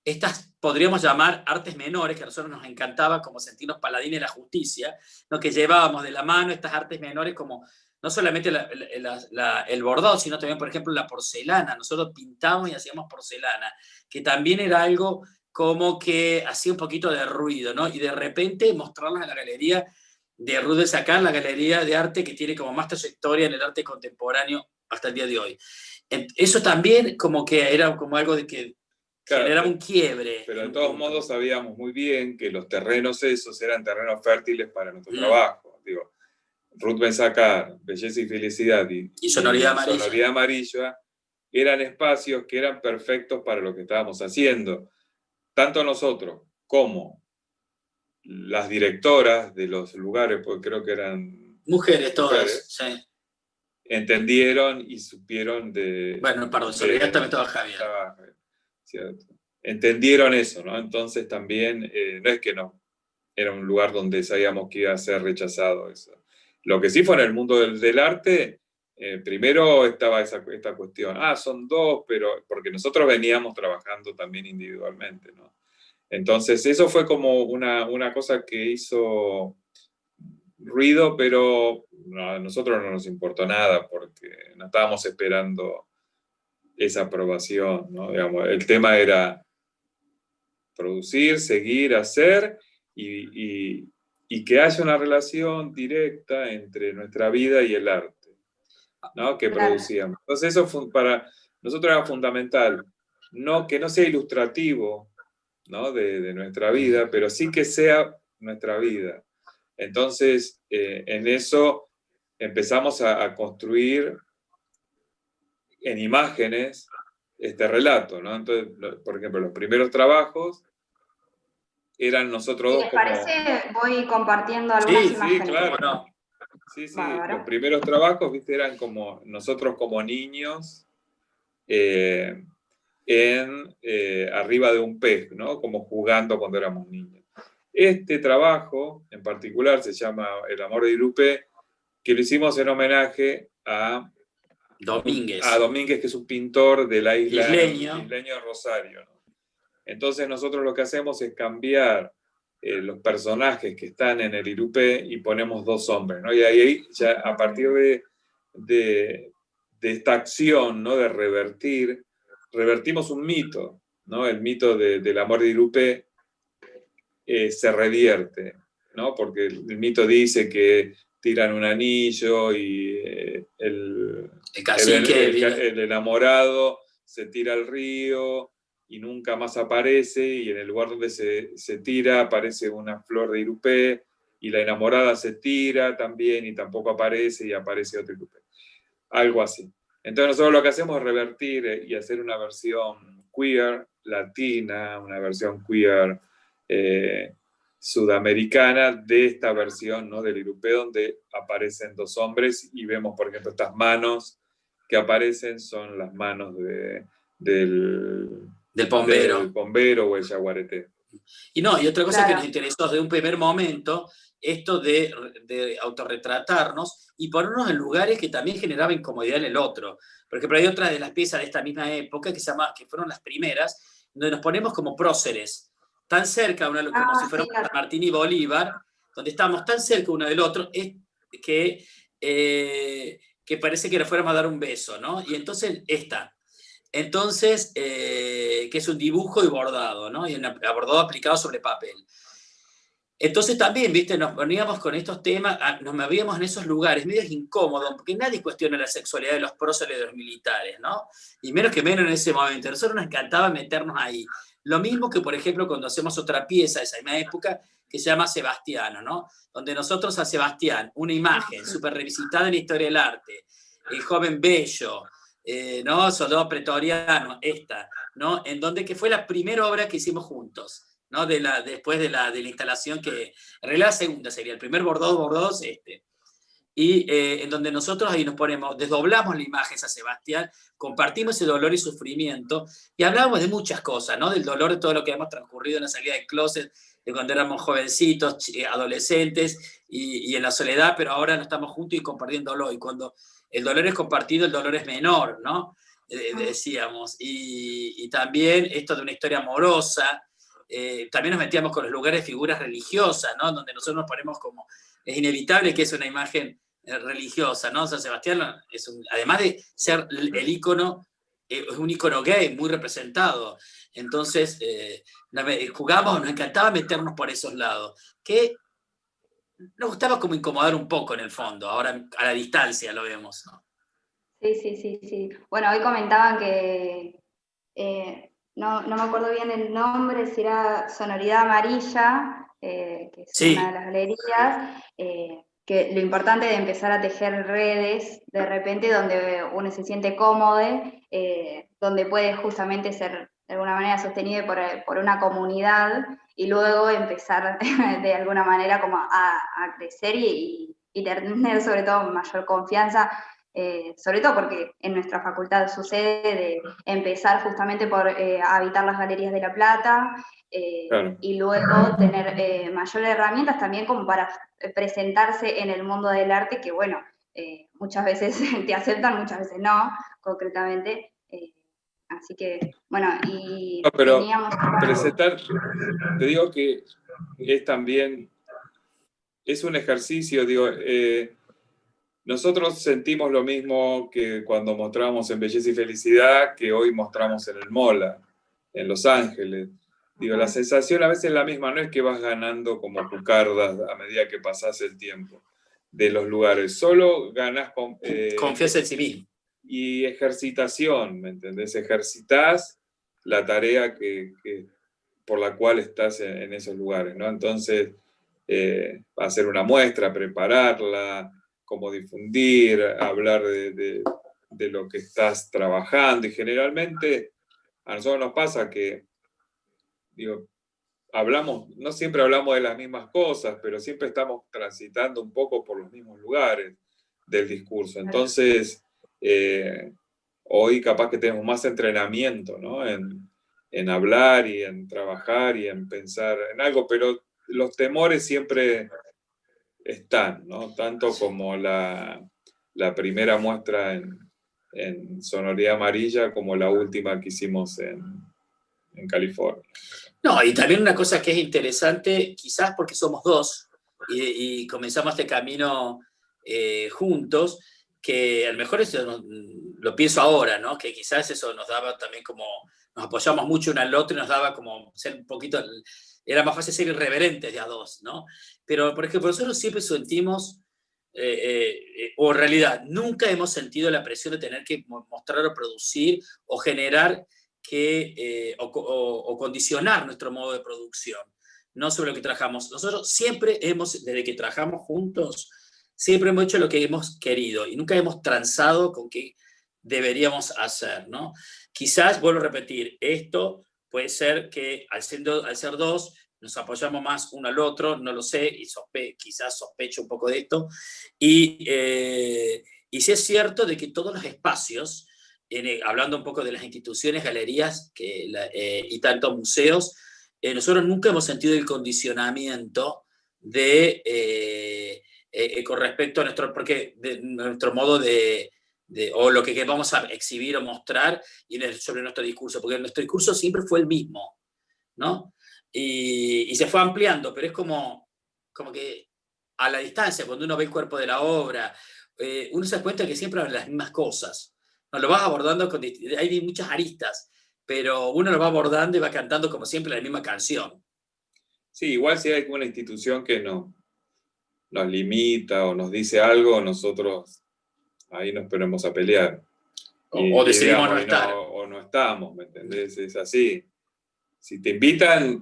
[SPEAKER 5] estas podríamos llamar artes menores, que a nosotros nos encantaba como sentirnos paladines de la justicia, ¿no? Que llevábamos de la mano estas artes menores como no solamente el bordado, sino también, por ejemplo, la porcelana. Nosotros pintábamos y hacíamos porcelana, que también era algo como que hacía un poquito de ruido, ¿no? Y de repente mostrarlas en la galería de Rubén Zaccaria, la galería de arte que tiene como más trayectoria en el arte contemporáneo hasta el día de hoy. Eso también como que era como algo de que generaba un quiebre.
[SPEAKER 6] Pero de todos modos sabíamos muy bien que los terrenos esos eran terrenos fértiles para nuestro trabajo. digo, Ruth Ben-Sacar, Belleza y Felicidad
[SPEAKER 5] y Sonoridad Amarilla.
[SPEAKER 6] Sonoridad Amarilla eran espacios que eran perfectos para lo que estábamos haciendo. Tanto nosotros como las directoras de los lugares, porque creo que eran
[SPEAKER 5] mujeres todas, sí.
[SPEAKER 6] Entendieron y supieron de...
[SPEAKER 5] Bueno, perdón, Soledad también estaba Javier.
[SPEAKER 6] ¿Cierto? Entendieron eso, ¿no? Entonces también, no es que no, era un lugar donde sabíamos que iba a ser rechazado eso. Lo que sí fue en el mundo del arte, primero estaba esta cuestión, son dos, pero porque nosotros veníamos trabajando también individualmente, ¿no? Entonces eso fue como una cosa que hizo ruido, pero a nosotros no nos importó nada porque no estábamos esperando esa aprobación, ¿no? Digamos, el tema era producir, seguir, hacer y que haya una relación directa entre nuestra vida y el arte, ¿no? Que producíamos. Entonces eso para nosotros era fundamental, que no sea ilustrativo, ¿no? de nuestra vida, pero sí que sea nuestra vida. Entonces, en eso empezamos a construir en imágenes este relato, ¿no? Entonces, por ejemplo, los primeros trabajos eran nosotros dos
[SPEAKER 1] ¿Les
[SPEAKER 6] como...
[SPEAKER 1] parece? Voy compartiendo algunas imágenes.
[SPEAKER 6] Sí, claro.
[SPEAKER 5] No.
[SPEAKER 6] Sí,
[SPEAKER 1] Bárbaro.
[SPEAKER 6] los primeros trabajos, viste, eran como nosotros como niños arriba de un pez, ¿no? Como jugando cuando éramos niños. Este trabajo en particular se llama El amor de Irupé, que lo hicimos en homenaje a Domínguez, que es un pintor de la isla isleño de Rosario, ¿no? Entonces nosotros lo que hacemos es cambiar los personajes que están en el Irupé y ponemos dos hombres, ¿no? Y ahí ya a partir de esta acción, ¿no? De revertimos un mito, ¿no? El mito del amor de Irupé se revierte, ¿no? Porque el mito dice que tiran un anillo y el enamorado se tira al río y nunca más aparece, y en el lugar donde se tira aparece una flor de Irupé, y la enamorada se tira también y tampoco aparece, y aparece otro Irupé. Algo así. Entonces nosotros lo que hacemos es revertir y hacer una versión queer, latina, una versión queer sudamericana de esta versión, ¿no? Del Irupé, donde aparecen dos hombres y vemos, por ejemplo, estas manos que aparecen son las manos del bombero o el yaguareté.
[SPEAKER 5] Y otra cosa que nos interesó desde un primer momento, esto de autorretratarnos y ponernos en lugares que también generaban incomodidad en el otro. Por ejemplo, hay otra de las piezas de esta misma época que fueron las primeras, donde nos ponemos como próceres, tan cerca, como si fuéramos San Martín y Bolívar, donde estamos tan cerca uno del otro, que parece que nos fuéramos a dar un beso, ¿no? Y entonces Entonces, que es un dibujo y bordado, ¿no? Y bordado aplicado sobre papel. Entonces también, viste, nos poníamos con estos temas, nos movíamos en esos lugares medios incómodos, porque nadie cuestiona la sexualidad de los próceres de los militares, ¿no? Y menos en ese momento. A nosotros nos encantaba meternos ahí. Lo mismo que, por ejemplo, cuando hacemos otra pieza de esa misma época, que se llama Sebastiano, ¿no? Donde nosotros a Sebastián, una imagen súper revisitada en la historia del arte, el joven bello, ¿no? Soldado pretoriano, ¿no? En donde que fue la primera obra que hicimos juntos, ¿no? Después de la instalación, que en realidad la segunda sería, el primer bordado es este. Y en donde nosotros ahí nos ponemos, desdoblamos la imagen a Sebastián, compartimos ese dolor y sufrimiento, y hablamos de muchas cosas, ¿no? Del dolor de todo lo que hemos transcurrido en la salida del closet, de cuando éramos jovencitos, adolescentes, y en la soledad, pero ahora no estamos juntos y compartiéndolo, y cuando el dolor es compartido, el dolor es menor, ¿no? Decíamos. Y también esto de una historia amorosa. También nos metíamos con los lugares de figuras religiosas, ¿no? Donde nosotros nos ponemos como... Es inevitable que es una imagen religiosa, ¿no? San Sebastián además de ser el ícono, es un ícono gay muy representado. Entonces, nos encantaba meternos por esos lados. Que nos gustaba como incomodar un poco en el fondo, ahora a la distancia lo vemos, ¿no?
[SPEAKER 1] Sí. Bueno, hoy comentaban que, no me acuerdo bien el nombre, si era Sonoridad Amarilla, que es una de las galerías, que lo importante de empezar a tejer redes de repente donde uno se siente cómodo, donde puede justamente ser de alguna manera sostenido por una comunidad y luego empezar de alguna manera como a crecer y tener sobre todo mayor confianza, sobre todo porque en nuestra facultad sucede de empezar justamente por habitar las galerías de La Plata,
[SPEAKER 6] Claro.
[SPEAKER 1] y luego tener mayores herramientas también como para presentarse en el mundo del arte, que bueno, muchas veces te aceptan, muchas veces no, concretamente. Así que, bueno, y
[SPEAKER 6] No, pero
[SPEAKER 1] teníamos...
[SPEAKER 6] presentar, te digo que es también, es un ejercicio, digo, nosotros sentimos lo mismo que cuando mostramos en Belleza y Felicidad, que hoy mostramos en el MOLA, en Los Ángeles. Digo, la sensación a veces es la misma, no es que vas ganando como cucardas a medida que pasas el tiempo de los lugares, solo ganas con...
[SPEAKER 5] Confianza en sí mismo.
[SPEAKER 6] Y ejercitación, ¿me entendés? Ejercitas la tarea por la cual estás en esos lugares, ¿no? Entonces, hacer una muestra, prepararla, cómo difundir, hablar de lo que estás trabajando, y generalmente a nosotros nos pasa que, digo, no siempre hablamos de las mismas cosas, pero siempre estamos transitando un poco por los mismos lugares del discurso. Entonces, hoy capaz que tenemos más entrenamiento, ¿no? En hablar y en trabajar y en pensar en algo, pero los temores siempre están, ¿no? Tanto como la primera muestra en Sonoridad Amarilla como la última que hicimos en California.
[SPEAKER 5] No, y también una cosa que es interesante, quizás porque somos dos y comenzamos este camino juntos, que a lo mejor eso lo pienso ahora, ¿no? Que quizás eso nos daba también como, nos apoyamos mucho uno al otro y nos daba como ser un poquito, era más fácil ser irreverentes de a dos, ¿no? Pero, por ejemplo, nosotros siempre sentimos, o en realidad nunca hemos sentido la presión de tener que mostrar o producir o generar o condicionar nuestro modo de producción, no sobre lo que trabajamos. Nosotros siempre desde que trabajamos juntos, siempre hemos hecho lo que hemos querido y nunca hemos transado con qué deberíamos hacer, ¿no? Quizás, vuelvo a repetir, esto puede ser que al ser dos, nos apoyamos más uno al otro, no lo sé, y quizás sospecho un poco de esto, y sí es cierto de que todos los espacios, hablando un poco de las instituciones, galerías y tanto museos, nosotros nunca hemos sentido el condicionamiento con respecto a nuestro modo o lo que vamos a exhibir o mostrar sobre nuestro discurso, porque nuestro discurso siempre fue el mismo, ¿no? Y se fue ampliando, pero es como que a la distancia, cuando uno ve el cuerpo de la obra, uno se da cuenta que siempre hablan las mismas cosas. No, lo vas abordando hay muchas aristas, pero uno lo va abordando y va cantando como siempre la misma canción.
[SPEAKER 6] Sí, igual si hay una institución que nos limita o nos dice algo, nosotros ahí nos ponemos a pelear.
[SPEAKER 5] O decidimos
[SPEAKER 6] digamos,
[SPEAKER 5] no estar.
[SPEAKER 6] O no estamos, ¿me entendés? Es así. Si te invitan,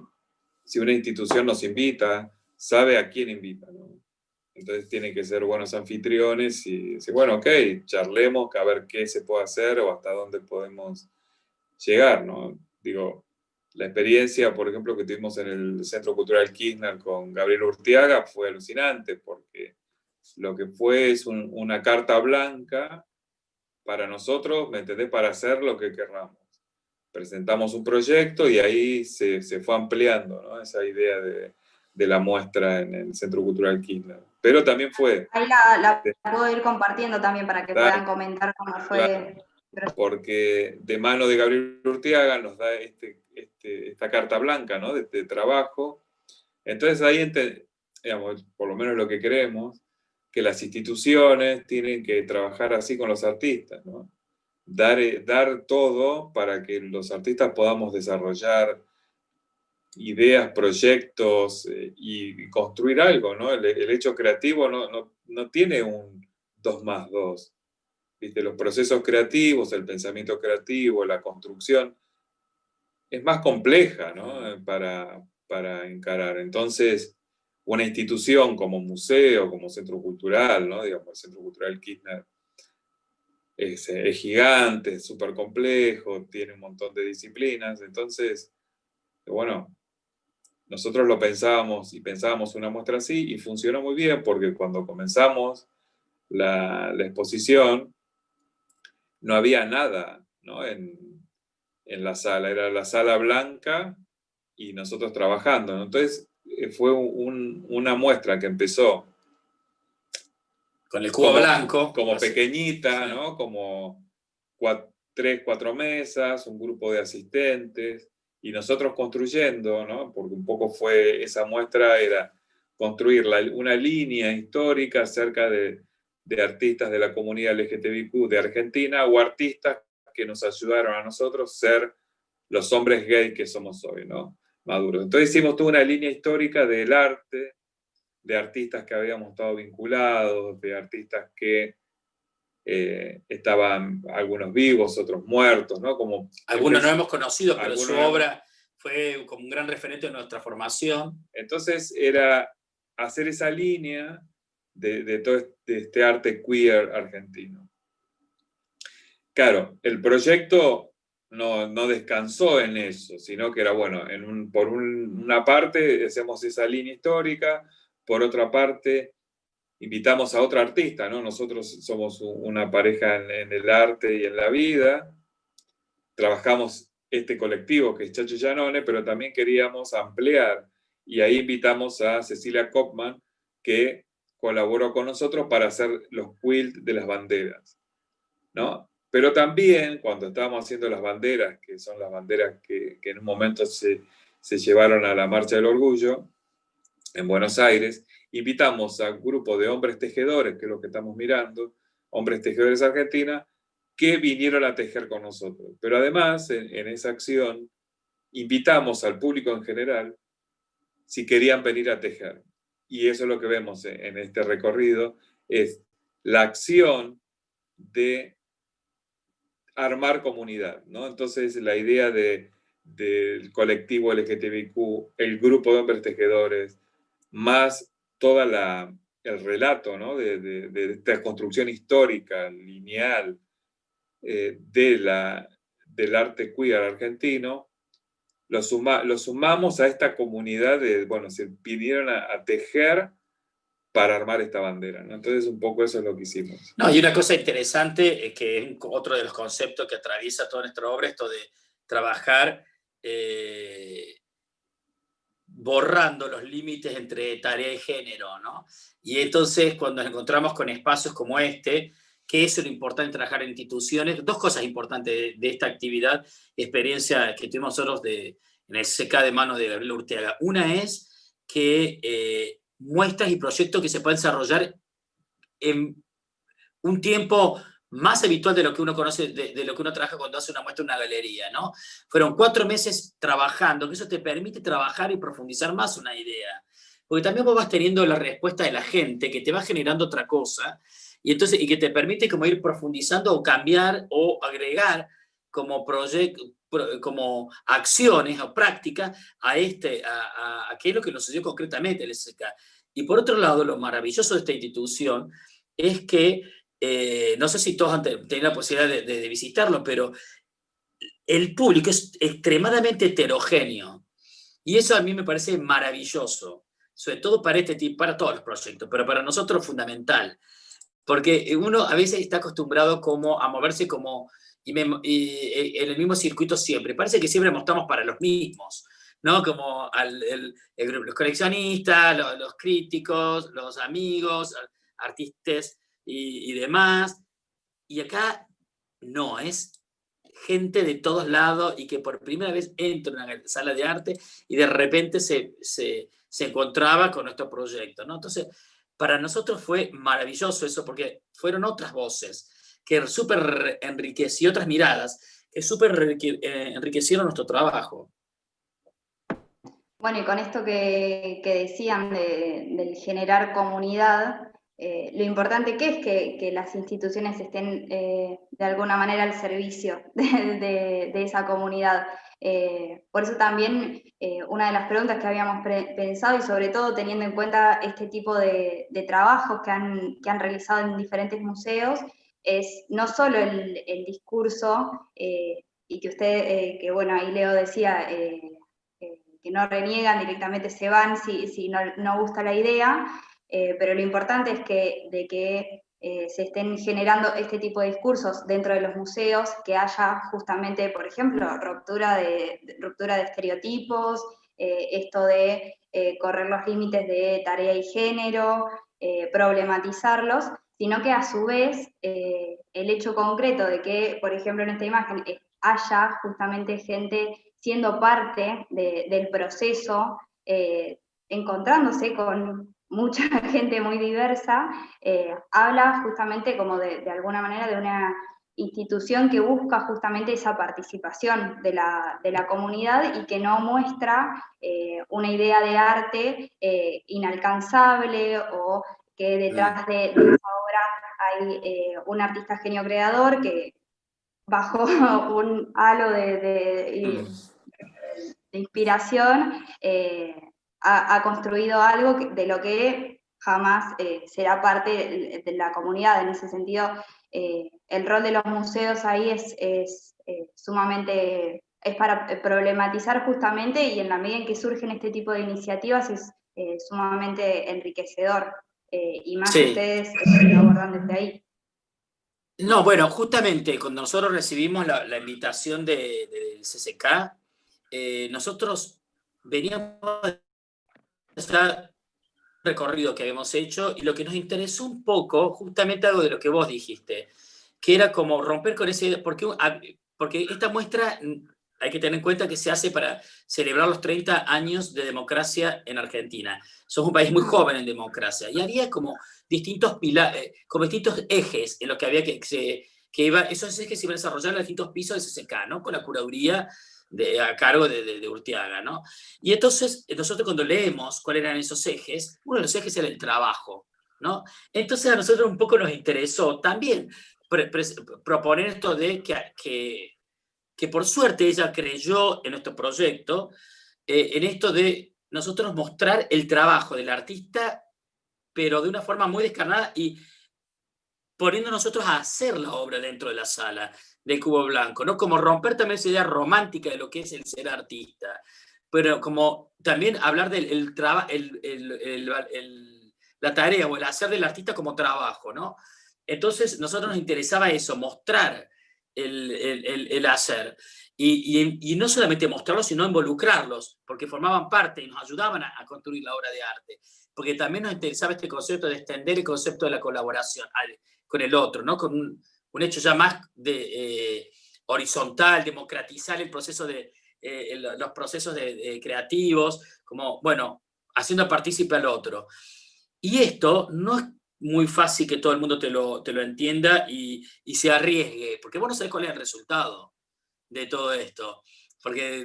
[SPEAKER 6] si una institución nos invita, sabe a quién invita, ¿no? Entonces tienen que ser buenos anfitriones y decir, bueno, ok, charlemos, a ver qué se puede hacer o hasta dónde podemos llegar, ¿no? Digo, la experiencia, por ejemplo, que tuvimos en el Centro Cultural Kirchner con Gabriel Urtiaga fue alucinante, porque lo que fue es una carta blanca para nosotros, ¿me entendés? Para hacer lo que querramos. Presentamos un proyecto y ahí se fue ampliando, ¿no? Esa idea de la muestra en el Centro Cultural Kirchner. Pero también fue...
[SPEAKER 1] Ahí la puedo ir compartiendo también para que puedan comentar cómo fue.
[SPEAKER 6] Claro, porque de mano de Gabriel Urtiaga nos da esta carta blanca, ¿no? de trabajo. Entonces ahí, digamos, por lo menos lo que creemos, que las instituciones tienen que trabajar así con los artistas, ¿no? Dar todo para que los artistas podamos desarrollar ideas, proyectos y construir algo, ¿no? El hecho creativo no tiene un 2 más 2. ¿Viste? Los procesos creativos, el pensamiento creativo, la construcción, es más compleja, ¿no? para encarar. Entonces, una institución como museo, como centro cultural, ¿no? Digamos, el Centro Cultural Kirchner es gigante, es súper complejo, tiene un montón de disciplinas, entonces, bueno, nosotros lo pensábamos y pensábamos una muestra así y funcionó muy bien porque cuando comenzamos la exposición no había nada, ¿no? en la sala, era la sala blanca y nosotros trabajando, ¿no? Entonces fue una muestra que empezó
[SPEAKER 5] con el cubo blanco.
[SPEAKER 6] Como pequeñita,
[SPEAKER 5] sí.
[SPEAKER 6] ¿no? Como 3, 4 mesas, un grupo de asistentes, y nosotros construyendo, ¿no? Porque un poco fue, esa muestra era construir una línea histórica acerca de artistas de la comunidad LGTBIQ de Argentina o artistas que nos ayudaron a nosotros a ser los hombres gay que somos hoy, ¿no? Maduros. Entonces hicimos toda una línea histórica del arte, de artistas que habíamos estado vinculados, de artistas que estaban algunos vivos, otros muertos, ¿no? Como
[SPEAKER 5] algunos no hemos conocido, pero su
[SPEAKER 6] no
[SPEAKER 5] obra fue como un gran referente de nuestra formación.
[SPEAKER 6] Entonces era hacer esa línea de todo este arte queer argentino. Claro, el proyecto no descansó en eso, sino que era, bueno, por una parte hacemos esa línea histórica, por otra parte invitamos a otra artista, ¿no? Nosotros somos una pareja en el arte y en la vida, trabajamos este colectivo que es Chacho Giannone, pero también queríamos ampliar, y ahí invitamos a Cecilia Kopman, que colaboró con nosotros para hacer los quilts de las banderas, ¿no? Pero también, cuando estábamos haciendo las banderas, que son las banderas que en un momento se llevaron a la Marcha del Orgullo, en Buenos Aires, invitamos a un grupo de hombres tejedores, que es lo que estamos mirando, hombres tejedores Argentina, que vinieron a tejer con nosotros. Pero además, en esa acción, invitamos al público en general si querían venir a tejer. Y eso es lo que vemos en este recorrido, es la acción de armar comunidad, ¿no? Entonces, la idea del colectivo LGTBIQ, el grupo de hombres tejedores, más todo el relato, ¿no? de esta construcción histórica, lineal, del arte queer argentino, lo sumamos a esta comunidad bueno, se vinieron a tejer para armar esta bandera, ¿no? Entonces un poco eso es lo que hicimos.
[SPEAKER 5] No, y una cosa interesante, que es otro de los conceptos que atraviesa toda nuestra obra, esto de trabajar borrando los límites entre tarea y género, ¿no? Y entonces cuando nos encontramos con espacios como este, que es lo importante trabajar en instituciones, dos cosas importantes de esta actividad, experiencia que tuvimos nosotros en el CK de manos de Gabriela Urteaga. Una es que muestras y proyectos que se pueden desarrollar en un tiempo más habitual de lo que uno conoce, de lo que uno trabaja cuando hace una muestra en una galería, ¿no? Fueron 4 meses trabajando, que eso te permite trabajar y profundizar más una idea. Porque también vos vas teniendo la respuesta de la gente, que te va generando otra cosa, y que te permite como ir profundizando o cambiar o agregar como como acciones o prácticas a qué es lo que nos sucedió concretamente el SK. Y por otro lado, lo maravilloso de esta institución es que no sé si todos han tenido la posibilidad de visitarlo, pero el público es extremadamente heterogéneo. Y eso a mí me parece maravilloso, sobre todo para todos los proyectos, pero para nosotros fundamental. Porque uno a veces está acostumbrado como a moverse como en el mismo circuito siempre. Parece que siempre estamos para los mismos, ¿no? Como los coleccionistas, los críticos, los amigos, artistas y demás. Y acá no, es gente de todos lados y que por primera vez entra en una sala de arte y de repente se encontraba con nuestro proyecto, ¿no? Entonces, para nosotros fue maravilloso eso porque fueron otras voces que súper enriquecieron, otras miradas que súper enriquecieron nuestro trabajo.
[SPEAKER 1] Bueno, y con esto que decían del generar comunidad, lo importante que es que las instituciones estén de alguna manera al servicio de esa comunidad. Por eso también una de las preguntas que habíamos pensado, y sobre todo teniendo en cuenta este tipo de trabajos que han realizado en diferentes museos, es no solo el discurso, y que usted, que bueno, ahí Leo decía, que no reniegan, directamente se van si no gusta la idea, pero lo importante es de que se estén generando este tipo de discursos dentro de los museos, que haya justamente, por ejemplo, ruptura de estereotipos, esto de correr los límites de tarea y género, problematizarlos, sino que a su vez el hecho concreto de que, por ejemplo, en esta imagen haya justamente gente siendo parte del proceso, encontrándose con mucha gente muy diversa, habla justamente como de alguna manera de una institución que busca justamente esa participación de la comunidad y que no muestra una idea de arte inalcanzable, o que detrás de esa obra hay un artista genio creador que bajo un halo de inspiración ha construido algo de lo que jamás será parte de la comunidad. En ese sentido, el rol de los museos ahí es sumamente, es para problematizar justamente, y en la medida en que surgen este tipo de iniciativas es sumamente enriquecedor, y más
[SPEAKER 5] Sí.
[SPEAKER 1] que ustedes lo abordan desde ahí.
[SPEAKER 5] No, bueno, justamente cuando nosotros recibimos la invitación del CCK, nosotros veníamos de ese recorrido que habíamos hecho, y lo que nos interesó un poco, justamente algo de lo que vos dijiste, que era como romper con ese, porque esta muestra hay que tener en cuenta que se hace para celebrar los 30 años de democracia en Argentina. Somos un país muy joven en democracia, y había como distintos como distintos ejes en los que había esos ejes se iban a desarrollar en los distintos pisos de CCK, ¿no? Con la curaduría a cargo de Urteaga, ¿no? Y entonces, nosotros cuando leemos cuáles eran esos ejes, uno de los ejes era el trabajo, ¿no? Entonces a nosotros un poco nos interesó también proponer esto de que por suerte ella creyó en nuestro proyecto, en esto de nosotros mostrar el trabajo del artista, pero de una forma muy descarnada, y poniendo nosotros a hacer la obra dentro de la sala del Cubo Blanco, ¿no? Como romper también esa idea romántica de lo que es el ser artista, pero como también hablar del la tarea o el hacer del artista como trabajo, ¿no? Entonces, nosotros nos interesaba eso, mostrar el hacer. Y no solamente mostrarlos, sino involucrarlos, porque formaban parte y nos ayudaban a construir la obra de arte. Porque también nos interesaba este concepto de extender el concepto de la colaboración con el otro, ¿no? Con un hecho ya más horizontal, democratizar el proceso los procesos creativos, como, bueno, haciendo partícipe al otro. Y esto no es muy fácil que todo el mundo te lo entienda y se arriesgue, porque vos no sabés cuál es el resultado de todo esto. Porque,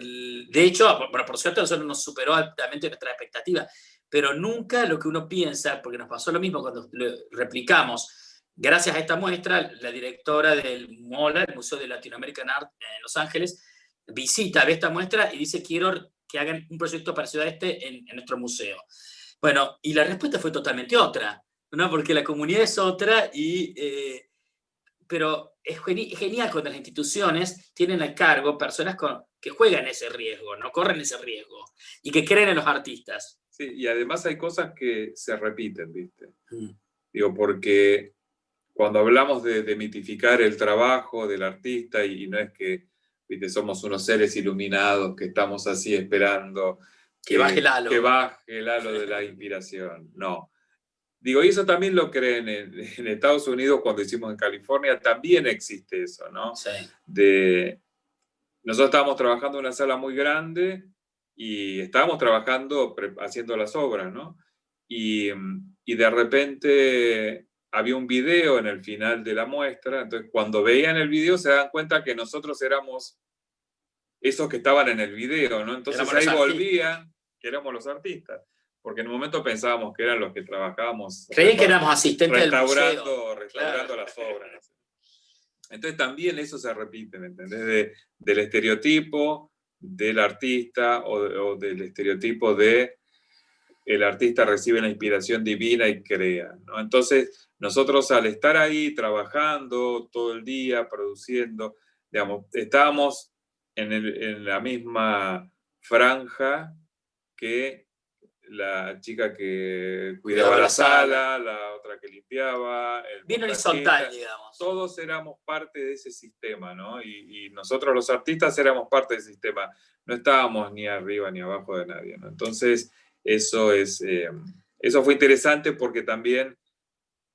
[SPEAKER 5] de hecho, por suerte, nosotros nos superó altamente nuestra expectativa, pero nunca lo que uno piensa, porque nos pasó lo mismo cuando lo replicamos. Gracias a esta muestra, la directora del MOLA, el Museo de Latin American Art en Los Ángeles, visita, ve esta muestra y dice: quiero que hagan un proyecto parecido a este en nuestro museo. Bueno, y la respuesta fue totalmente otra, ¿no? Porque la comunidad es otra, pero es genial cuando las instituciones tienen a cargo personas que juegan ese riesgo, no corren ese riesgo, y que creen en los artistas.
[SPEAKER 6] Sí, y además hay cosas que se repiten, ¿viste? Digo, porque cuando hablamos de mitificar el trabajo del artista, y no es que, ¿viste?, somos unos seres iluminados que estamos así esperando
[SPEAKER 5] que baje el halo
[SPEAKER 6] de la inspiración. No. Digo, y eso también lo creen en Estados Unidos. Cuando hicimos en California, también existe eso, ¿no?
[SPEAKER 5] Sí.
[SPEAKER 6] Nosotros estábamos trabajando en una sala muy grande y estábamos trabajando, haciendo las obras, ¿no? Y de repente había un video en el final de la muestra. Entonces, cuando veían el video, se dan cuenta que nosotros éramos esos que estaban en el video, ¿no? Entonces ahí volvían, que éramos los artistas. porque en un momento pensábamos que eran los que trabajábamos.
[SPEAKER 5] Creían que éramos asistentes del museo.
[SPEAKER 6] Restaurando las obras. Entonces también eso se repite, ¿me entendés? Del estereotipo del artista o del estereotipo de el artista recibe la inspiración divina y crea, ¿no? Entonces nosotros al estar ahí trabajando todo el día, produciendo, digamos, estábamos en la misma franja que la chica que cuidaba la sala, la otra que limpiaba.
[SPEAKER 5] Bien horizontal, digamos.
[SPEAKER 6] Todos éramos parte de ese sistema, ¿no? Y nosotros los artistas éramos parte del sistema. No estábamos ni arriba ni abajo de nadie, ¿no? Entonces, eso fue interesante porque también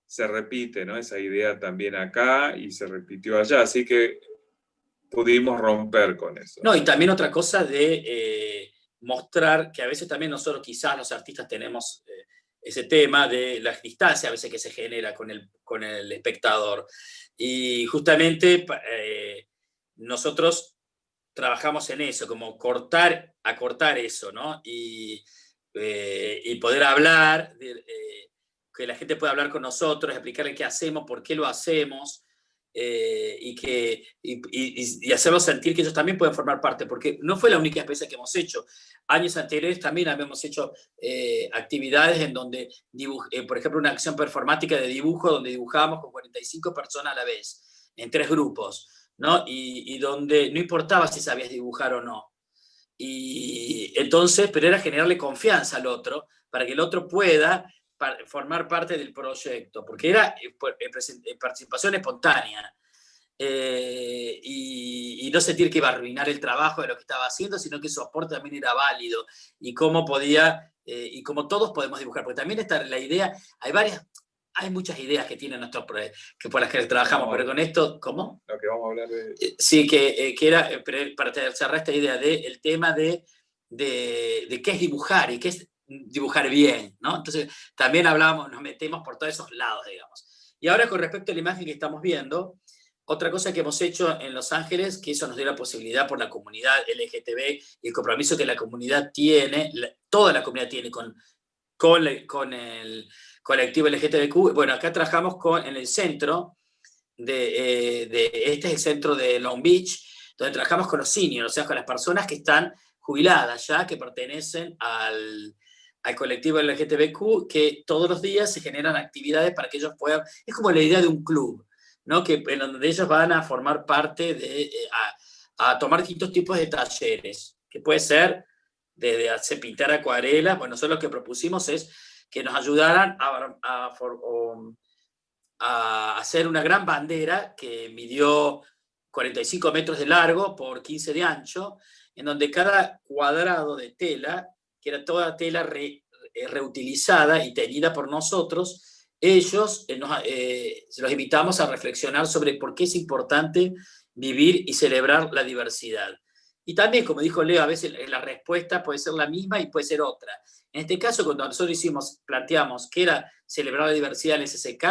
[SPEAKER 6] se repite, ¿no? Esa idea también acá y se repitió allá. Así que pudimos romper con eso.
[SPEAKER 5] No, y también otra cosa de mostrar que a veces también nosotros, quizás los artistas, tenemos ese tema de la distancia a veces que se genera con el espectador. Y justamente nosotros trabajamos en eso, como acortar eso, ¿no? Y poder hablar, que la gente pueda hablar con nosotros, explicarle qué hacemos, por qué lo hacemos, y hacerlos sentir que ellos también pueden formar parte, porque no fue la única experiencia que hemos hecho. Años anteriores también habíamos hecho actividades en donde, por ejemplo, una acción performática de dibujo, donde dibujábamos con 45 personas a la vez, en 3 grupos, ¿no? Y donde no importaba si sabías dibujar o no. Y entonces, pero era generarle confianza al otro, para que el otro pueda formar parte del proyecto, porque era participación espontánea, y no sentir que iba a arruinar el trabajo de lo que estaba haciendo, sino que su aporte también era válido, y cómo podía, y cómo todos podemos dibujar, porque también está la idea, hay muchas ideas que tienen que por las que trabajamos, pero con esto, ¿cómo?
[SPEAKER 6] Lo que vamos a hablar de...
[SPEAKER 5] Sí, que era, para cerrar esta idea del tema de qué es dibujar y qué es dibujar bien, ¿no? Entonces, también nos metemos por todos esos lados, digamos. Y ahora, con respecto a la imagen que estamos viendo, otra cosa que hemos hecho en Los Ángeles, que eso nos dio la posibilidad por la comunidad LGTB y el compromiso que la comunidad tiene, toda la comunidad tiene con el colectivo LGTBQ. Bueno, acá trabajamos en el centro este es el centro de Long Beach, donde trabajamos con los seniors, o sea, con las personas que están jubiladas ya, que pertenecen al colectivo LGTBQ, que todos los días se generan actividades para que ellos puedan, es como la idea de un club, ¿no? En donde ellos van a formar parte a tomar distintos tipos de talleres, que puede ser desde hacer pintar acuarelas. Bueno, nosotros lo que propusimos es que nos ayudaran a hacer una gran bandera que midió 45 metros de largo por 15 de ancho, en donde cada cuadrado de tela, que era toda tela reutilizada y teñida por nosotros, ellos los invitamos a reflexionar sobre por qué es importante vivir y celebrar la diversidad. Y también, como dijo Leo, a veces la respuesta puede ser la misma y puede ser otra. En este caso, cuando nosotros planteamos que era celebrar la diversidad en el SSK,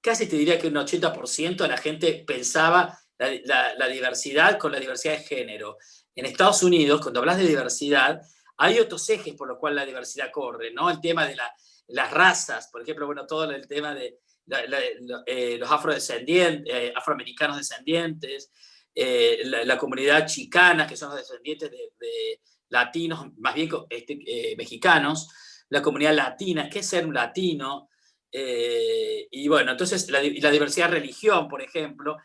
[SPEAKER 5] casi te diría que un 80% de la gente pensaba la diversidad con la diversidad de género. En Estados Unidos, cuando hablas de diversidad, hay otros ejes por los cuales la diversidad corre, ¿no? El tema de las razas, por ejemplo, bueno, todo el tema de los afroamericanos descendientes, la comunidad chicana, que son los descendientes de latinos, más bien mexicanos, la comunidad latina, ¿qué es ser un latino? Y bueno, entonces la diversidad de religión, por ejemplo,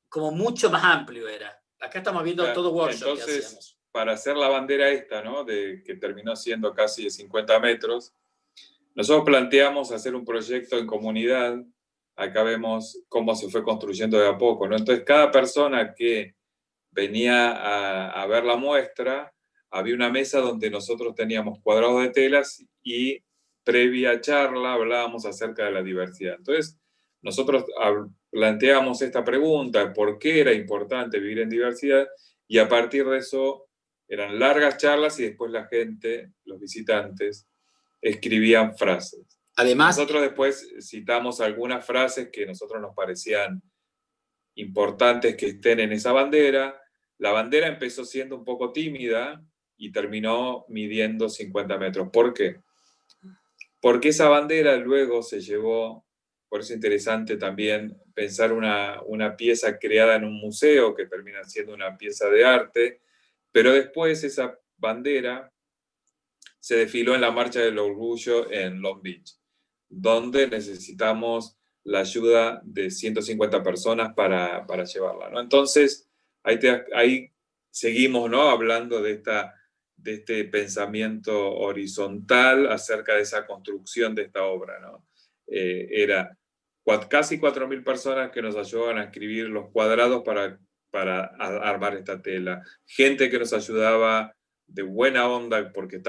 [SPEAKER 5] como mucho más amplio era. Acá estamos viendo todo workshop que hacíamos.
[SPEAKER 6] Para hacer la bandera esta, ¿no? Que terminó siendo casi de 50 metros, nosotros planteamos hacer un proyecto en comunidad. Acá vemos cómo se fue construyendo de a poco, ¿no? Entonces, cada persona que venía a ver la muestra, había una mesa donde nosotros teníamos cuadrados de telas y previa charla hablábamos acerca de la diversidad. Entonces, nosotros planteamos esta pregunta, ¿por qué era importante vivir en diversidad? Y a partir de eso, eran largas charlas y después la gente, los visitantes, escribían frases.
[SPEAKER 5] Además,
[SPEAKER 6] nosotros después citamos algunas frases que a nosotros nos parecían importantes que estén en esa bandera. La bandera empezó siendo un poco tímida y terminó midiendo 50 metros. ¿Por qué? Porque esa bandera luego se llevó, por eso es interesante también pensar una pieza creada en un museo que termina siendo una pieza de arte, pero después esa bandera se desfiló en la Marcha del Orgullo en Long Beach, donde necesitamos la ayuda de 150 personas para llevarla, ¿no? Entonces, ahí seguimos, ¿no?, hablando de este pensamiento horizontal acerca de esa construcción de esta obra, ¿no? Era casi 4.000 personas que nos ayudaban a escribir los cuadrados para armar esta tela. Gente que nos ayudaba de buena onda porque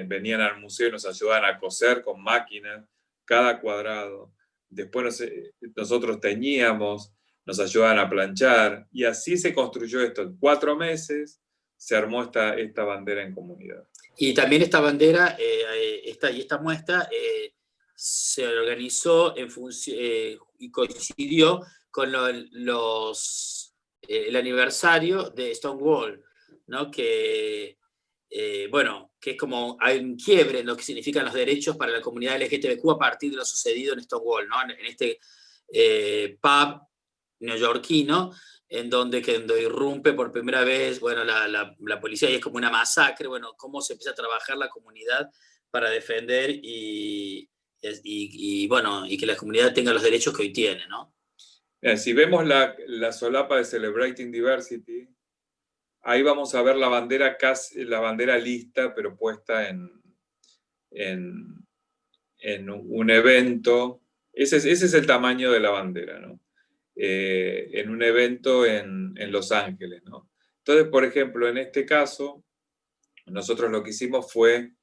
[SPEAKER 6] venían al museo y nos ayudaban a coser con máquinas cada cuadrado. Después nosotros teñíamos, nos ayudaban a planchar, y así se construyó esto. En 4 meses se armó esta bandera en comunidad.
[SPEAKER 5] Y también esta bandera esta muestra se organizó y coincidió con el aniversario de Stonewall, ¿no? Que es como hay un quiebre en lo que significan los derechos para la comunidad LGTBQ a partir de lo sucedido en Stonewall, ¿no? En este pub neoyorquino, en donde irrumpe por primera vez, bueno, la policía, y es como una masacre, bueno, cómo se empieza a trabajar la comunidad para defender y que la comunidad tenga los derechos que hoy tiene, ¿no?
[SPEAKER 6] Bien, si vemos la solapa de Celebrating Diversity, ahí vamos a ver la bandera lista, pero puesta en un evento. Ese es el tamaño de la bandera, ¿no? En un evento en Los Ángeles, ¿no? Entonces, por ejemplo, en este caso, nosotros lo que hicimos fue,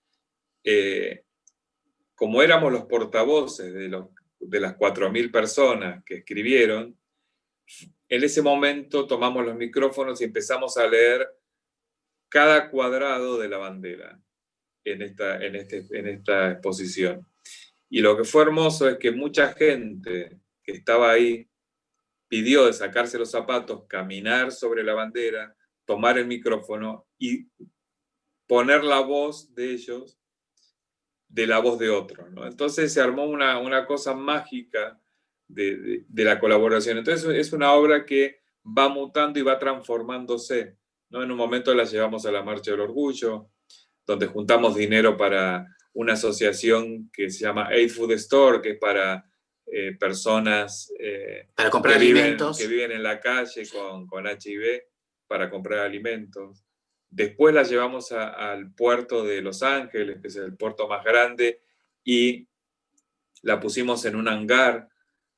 [SPEAKER 6] como éramos los portavoces de las 4.000 personas que escribieron, en ese momento tomamos los micrófonos y empezamos a leer cada cuadrado de la bandera en esta exposición. Y lo que fue hermoso es que mucha gente que estaba ahí pidió de sacarse los zapatos, caminar sobre la bandera, tomar el micrófono y poner la voz de ellos de la voz de otro, ¿no? Entonces se armó una cosa mágica de la colaboración. Entonces es una obra que va mutando y va transformándose, ¿no? En un momento la llevamos a la Marcha del Orgullo, donde juntamos dinero para una asociación que se llama Aid Food Store, que es para personas
[SPEAKER 5] para comprar alimentos
[SPEAKER 6] que viven en la calle con HIV, para comprar alimentos. Después la llevamos al puerto de Los Ángeles, que es el puerto más grande, y la pusimos en un hangar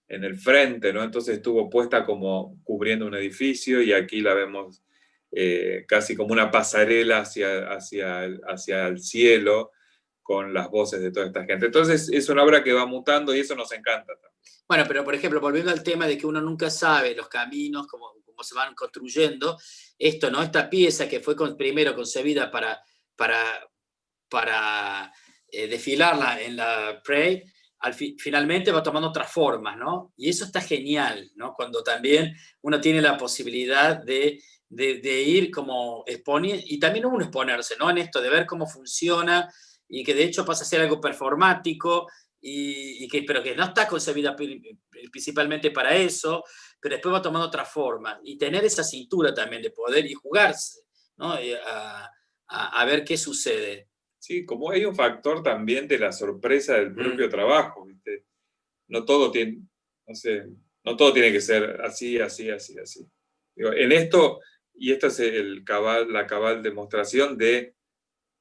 [SPEAKER 6] en el frente, ¿no? Entonces estuvo puesta como cubriendo un edificio, y aquí la vemos casi como una pasarela hacia el cielo, con las voces de toda esta gente. Entonces es una obra que va mutando y eso nos encanta también.
[SPEAKER 5] Bueno, pero por ejemplo, volviendo al tema de que uno nunca sabe los caminos, cómo se van construyendo, esto, ¿no? Esta pieza que fue primero concebida para desfilarla en la Parade, finalmente va tomando otras formas, ¿no? Y eso está genial, ¿no? Cuando también uno tiene la posibilidad de ir como exponiendo, y también uno exponerse, ¿no? En esto de ver cómo funciona, y que de hecho pasa a ser algo performático, pero que no está concebida principalmente para eso, pero después va tomando otra forma, y tener esa cintura también de poder y jugarse, ¿no? A ver qué sucede.
[SPEAKER 6] Sí, como hay un factor también de la sorpresa del propio trabajo, ¿viste? No todo tiene que ser así. Digo, en esto, y esta es la cabal demostración de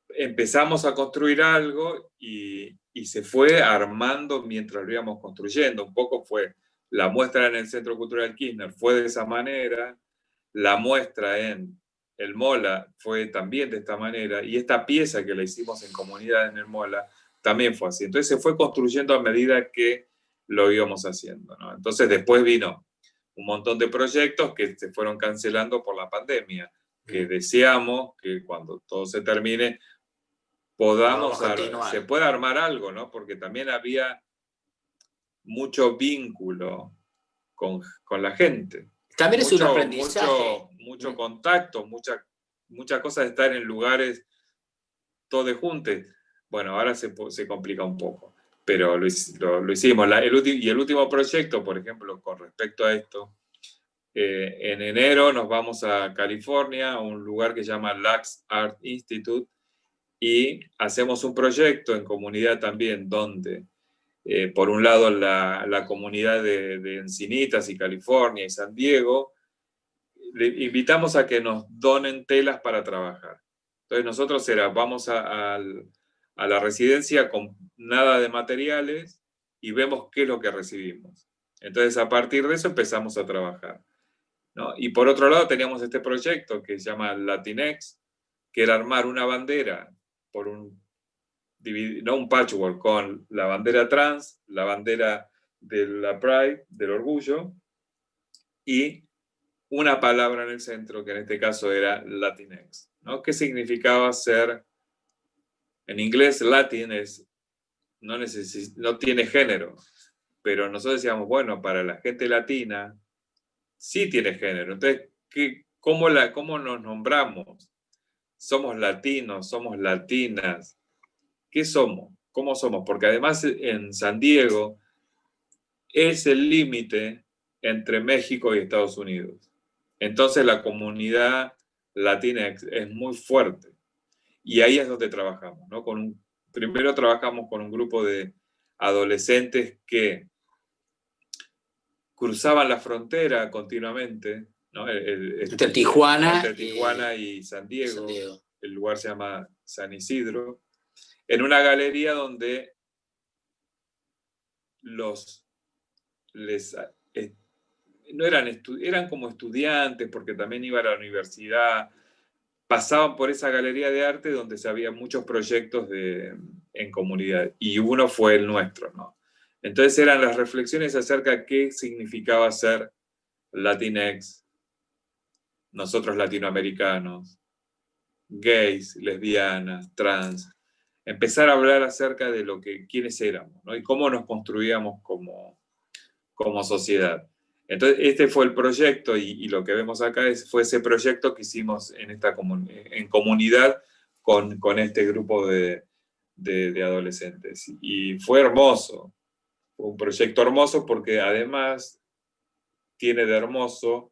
[SPEAKER 6] empezamos a construir algo y se fue armando mientras lo íbamos construyendo. Un poco fue la muestra en el Centro Cultural Kirchner, fue de esa manera, la muestra en el Mola fue también de esta manera, y esta pieza que la hicimos en comunidad en el Mola también fue así. Entonces se fue construyendo a medida que lo íbamos haciendo, ¿no? Entonces después vino un montón de proyectos que se fueron cancelando por la pandemia, que deseamos que cuando todo se termine se pueda armar algo, ¿no? Porque también había mucho vínculo con la gente.
[SPEAKER 5] También es un aprendizaje.
[SPEAKER 6] Mucho contacto, mucha cosa de estar en lugares todos juntos. Bueno, ahora se complica un poco, pero lo hicimos. El último proyecto, por ejemplo, con respecto a esto, en enero nos vamos a California, a un lugar que se llama Lux Art Institute, y hacemos un proyecto en comunidad también, donde por un lado la comunidad de Encinitas y California y San Diego, le invitamos a que nos donen telas para trabajar. Entonces nosotros vamos a la residencia con nada de materiales y vemos qué es lo que recibimos. Entonces a partir de eso empezamos a trabajar, ¿no? Y por otro lado teníamos este proyecto que se llama Latinx, que era armar una bandera por no un patchwork, con la bandera trans, la bandera de la Pride, del orgullo, y una palabra en el centro, que en este caso era Latinx, ¿no? ¿Qué significaba ser, en inglés Latin no tiene género, pero nosotros decíamos, bueno, para la gente latina sí tiene género. Entonces, ¿cómo nos nombramos? ¿Somos latinos? ¿Somos latinas? ¿Qué somos? ¿Cómo somos? Porque además en San Diego es el límite entre México y Estados Unidos. Entonces la comunidad latina es muy fuerte. Y ahí es donde trabajamos, ¿no? Primero trabajamos con un grupo de adolescentes que cruzaban la frontera continuamente, ¿no?
[SPEAKER 5] Entre Tijuana
[SPEAKER 6] y San Diego. El lugar se llama San Isidro, en una galería donde no eran como estudiantes, porque también iban a la universidad, pasaban por esa galería de arte donde se había muchos proyectos en comunidad, y uno fue el nuestro, ¿no? Entonces eran las reflexiones acerca de qué significaba ser Latinx, nosotros latinoamericanos, gays, lesbianas, trans, empezar a hablar acerca de quiénes éramos, ¿no? Y cómo nos construíamos como sociedad. Entonces, este fue el proyecto, y lo que vemos acá fue ese proyecto que hicimos en comunidad con este grupo de adolescentes. Y fue hermoso, fue un proyecto hermoso, porque además tiene de hermoso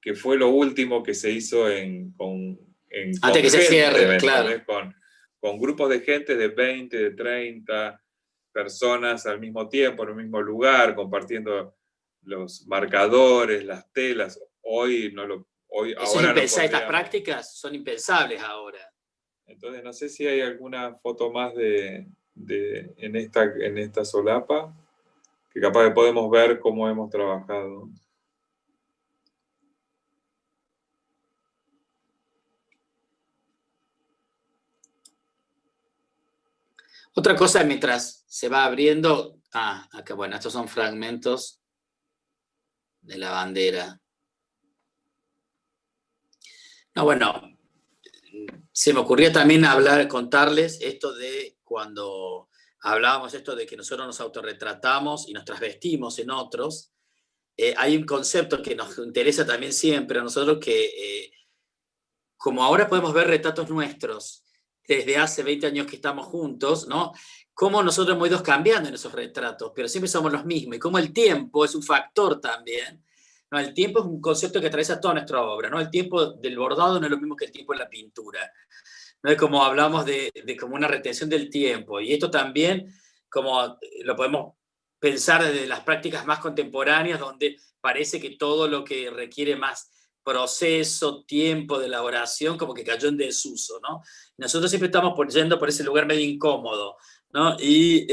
[SPEAKER 6] que fue lo último que se hizo
[SPEAKER 5] antes que se cierre, claro.
[SPEAKER 6] Con grupos de gente de 20, de 30 personas al mismo tiempo, en un mismo lugar, compartiendo los marcadores, las telas.
[SPEAKER 5] Estas prácticas son impensables ahora.
[SPEAKER 6] Entonces no sé si hay alguna foto más en esta solapa, que capaz que podemos ver cómo hemos trabajado.
[SPEAKER 5] Otra cosa, mientras se va abriendo, acá, bueno, estos son fragmentos de la bandera. No, bueno, se me ocurrió también contarles esto de cuando hablábamos esto de que nosotros nos autorretratamos y nos trasvestimos en otros. Hay un concepto que nos interesa también siempre a nosotros, que como ahora podemos ver retratos nuestros desde hace 20 años que estamos juntos, ¿no? Cómo nosotros hemos ido cambiando en esos retratos, pero siempre somos los mismos, y cómo el tiempo es un factor también, ¿no? El tiempo es un concepto que atraviesa toda nuestra obra, ¿no? El tiempo del bordado no es lo mismo que el tiempo de la pintura, ¿no? Es como hablamos de como una retención del tiempo, y esto también como lo podemos pensar desde las prácticas más contemporáneas, donde parece que todo lo que requiere más proceso, tiempo de elaboración, como que cayó en desuso, ¿no? Nosotros siempre estamos yendo por ese lugar medio incómodo, ¿no? Y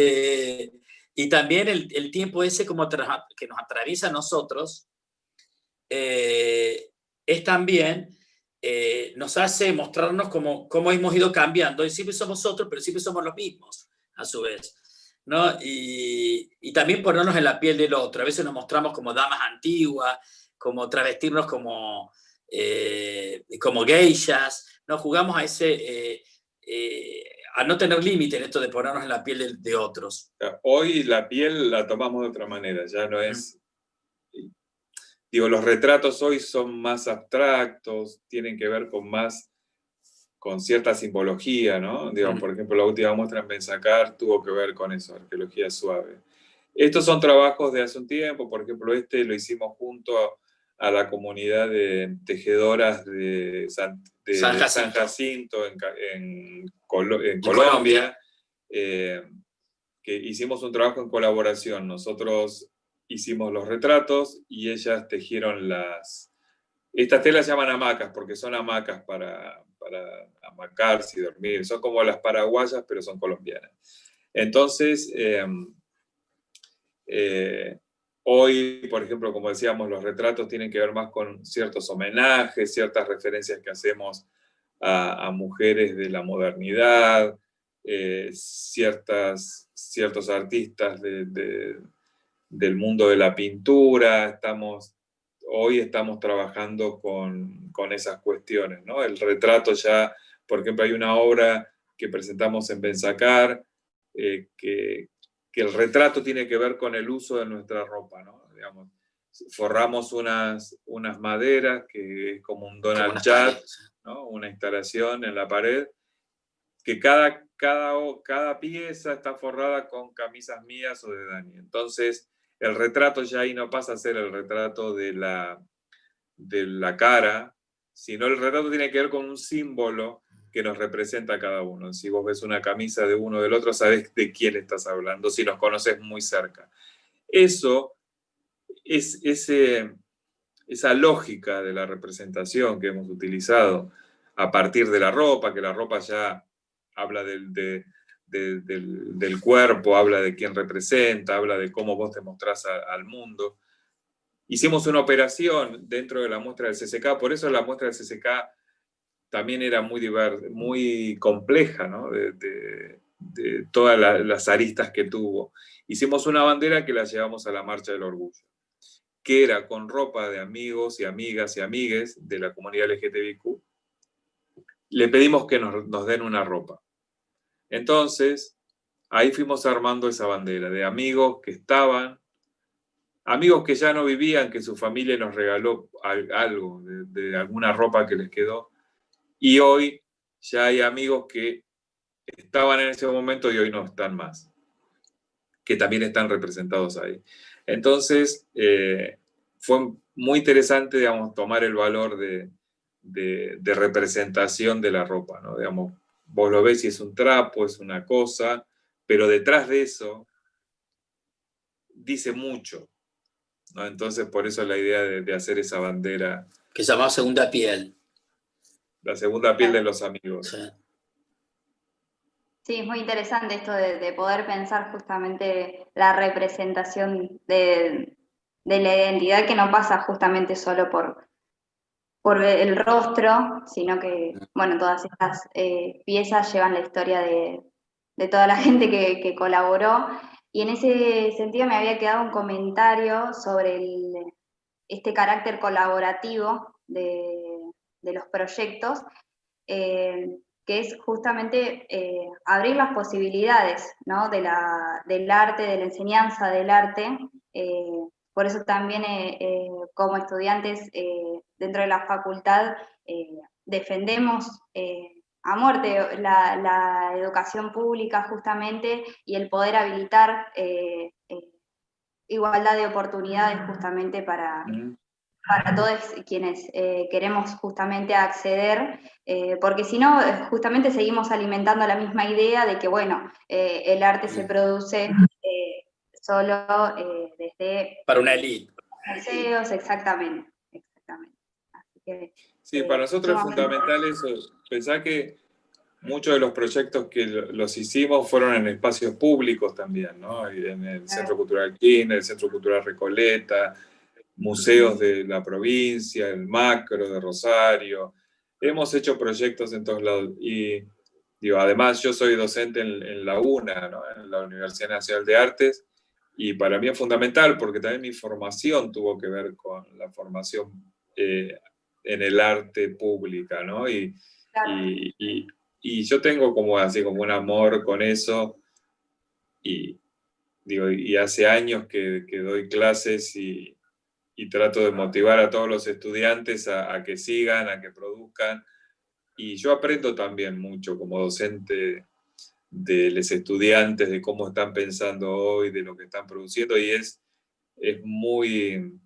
[SPEAKER 5] también el tiempo ese como que nos atraviesa a nosotros, es también, nos hace mostrarnos cómo hemos ido cambiando, y siempre somos otros, pero siempre somos los mismos, a su vez, ¿no? Y también ponernos en la piel del otro. A veces nos mostramos como damas antiguas, como travestirnos como geishas, ¿no? Jugamos a no tener límite en esto de ponernos en la piel de otros.
[SPEAKER 6] Hoy la piel la tomamos de otra manera, ya no es... Digo, los retratos hoy son más abstractos, tienen que ver con con cierta simbología, ¿no? Digamos, por ejemplo, la última muestra en Benzacar tuvo que ver con eso, arqueología suave. Estos son trabajos de hace un tiempo, por ejemplo, este lo hicimos junto a la comunidad de tejedoras de San Jacinto en Colombia, que hicimos un trabajo en colaboración. Nosotros hicimos los retratos y ellas tejieron estas telas se llaman hamacas, porque son hamacas para hamacarse y dormir. Son como las paraguayas, pero son colombianas. Entonces, hoy, por ejemplo, como decíamos, los retratos tienen que ver más con ciertos homenajes, ciertas referencias que hacemos a mujeres de la modernidad, ciertos artistas del mundo de la pintura. Hoy estamos trabajando con esas cuestiones, ¿no? El retrato ya, por ejemplo, hay una obra que presentamos en Benzacar, que el retrato tiene que ver con el uso de nuestra ropa, ¿no? Digamos, forramos unas maderas, que es como un Donald Judd, ¿no? Una instalación en la pared, que cada pieza está forrada con camisas mías o de Dani. Entonces, el retrato ya ahí no pasa a ser el retrato de la cara, sino el retrato tiene que ver con un símbolo que nos representa a cada uno. Si vos ves una camisa de uno o del otro, sabés de quién estás hablando, si nos conoces muy cerca. Eso es esa lógica de la representación que hemos utilizado a partir de la ropa, que la ropa ya habla del cuerpo, habla de quién representa, habla de cómo vos te mostrás al mundo. Hicimos una operación dentro de la muestra del CCK, por eso la muestra del CCK también era muy compleja, ¿no? de todas las aristas que tuvo. Hicimos una bandera que la llevamos a la Marcha del Orgullo, que era con ropa de amigos y amigas y amigues de la comunidad LGTBIQ. Le pedimos que nos den una ropa. Entonces, ahí fuimos armando esa bandera de amigos que estaban, amigos que ya no vivían, que su familia nos regaló algo, de alguna ropa que les quedó. Y hoy ya hay amigos que estaban en ese momento y hoy no están más, que también están representados ahí. Entonces, fue muy interesante, digamos, tomar el valor de representación de la ropa, ¿no? Digamos, vos lo ves y es un trapo, es una cosa, pero detrás de eso dice mucho, ¿no? Entonces, por eso la idea de hacer esa bandera.
[SPEAKER 5] Que se llama Segunda Piel.
[SPEAKER 6] La segunda piel de los amigos.
[SPEAKER 5] Sí.
[SPEAKER 1] Sí, es muy interesante esto de poder pensar justamente la representación de la identidad, que no pasa justamente solo por el rostro, sino que, bueno, todas estas piezas llevan la historia de toda la gente que colaboró. Y en ese sentido me había quedado un comentario sobre este carácter colaborativo de los proyectos, que es justamente abrir las posibilidades, ¿no? del arte, de la enseñanza del arte. Por eso también como estudiantes dentro de la facultad defendemos a muerte la educación pública justamente, y el poder habilitar igualdad de oportunidades justamente para todos quienes queremos justamente acceder, porque si no, justamente seguimos alimentando la misma idea de que, bueno, el arte se produce solo desde...
[SPEAKER 5] Para una élite.
[SPEAKER 1] Museos, exactamente. Así que,
[SPEAKER 6] sí, para nosotros es fundamental eso. Pensá que muchos de los proyectos que los hicimos fueron en espacios públicos también, ¿no? En el Centro Cultural Kirchner, el Centro Cultural Recoleta, museos de la provincia, el Macro de Rosario. Hemos hecho proyectos en todos lados. Y digo, además yo soy docente en la UNA, ¿no? En la Universidad Nacional de Artes, y para mí es fundamental porque también mi formación tuvo que ver con la formación en el arte pública, ¿no? Y yo tengo como un amor con eso, y hace años que doy clases y trato de motivar a todos los estudiantes a que sigan, a que produzcan, Y yo aprendo también mucho como docente de los estudiantes, de cómo están pensando hoy, de lo que están produciendo, y es muy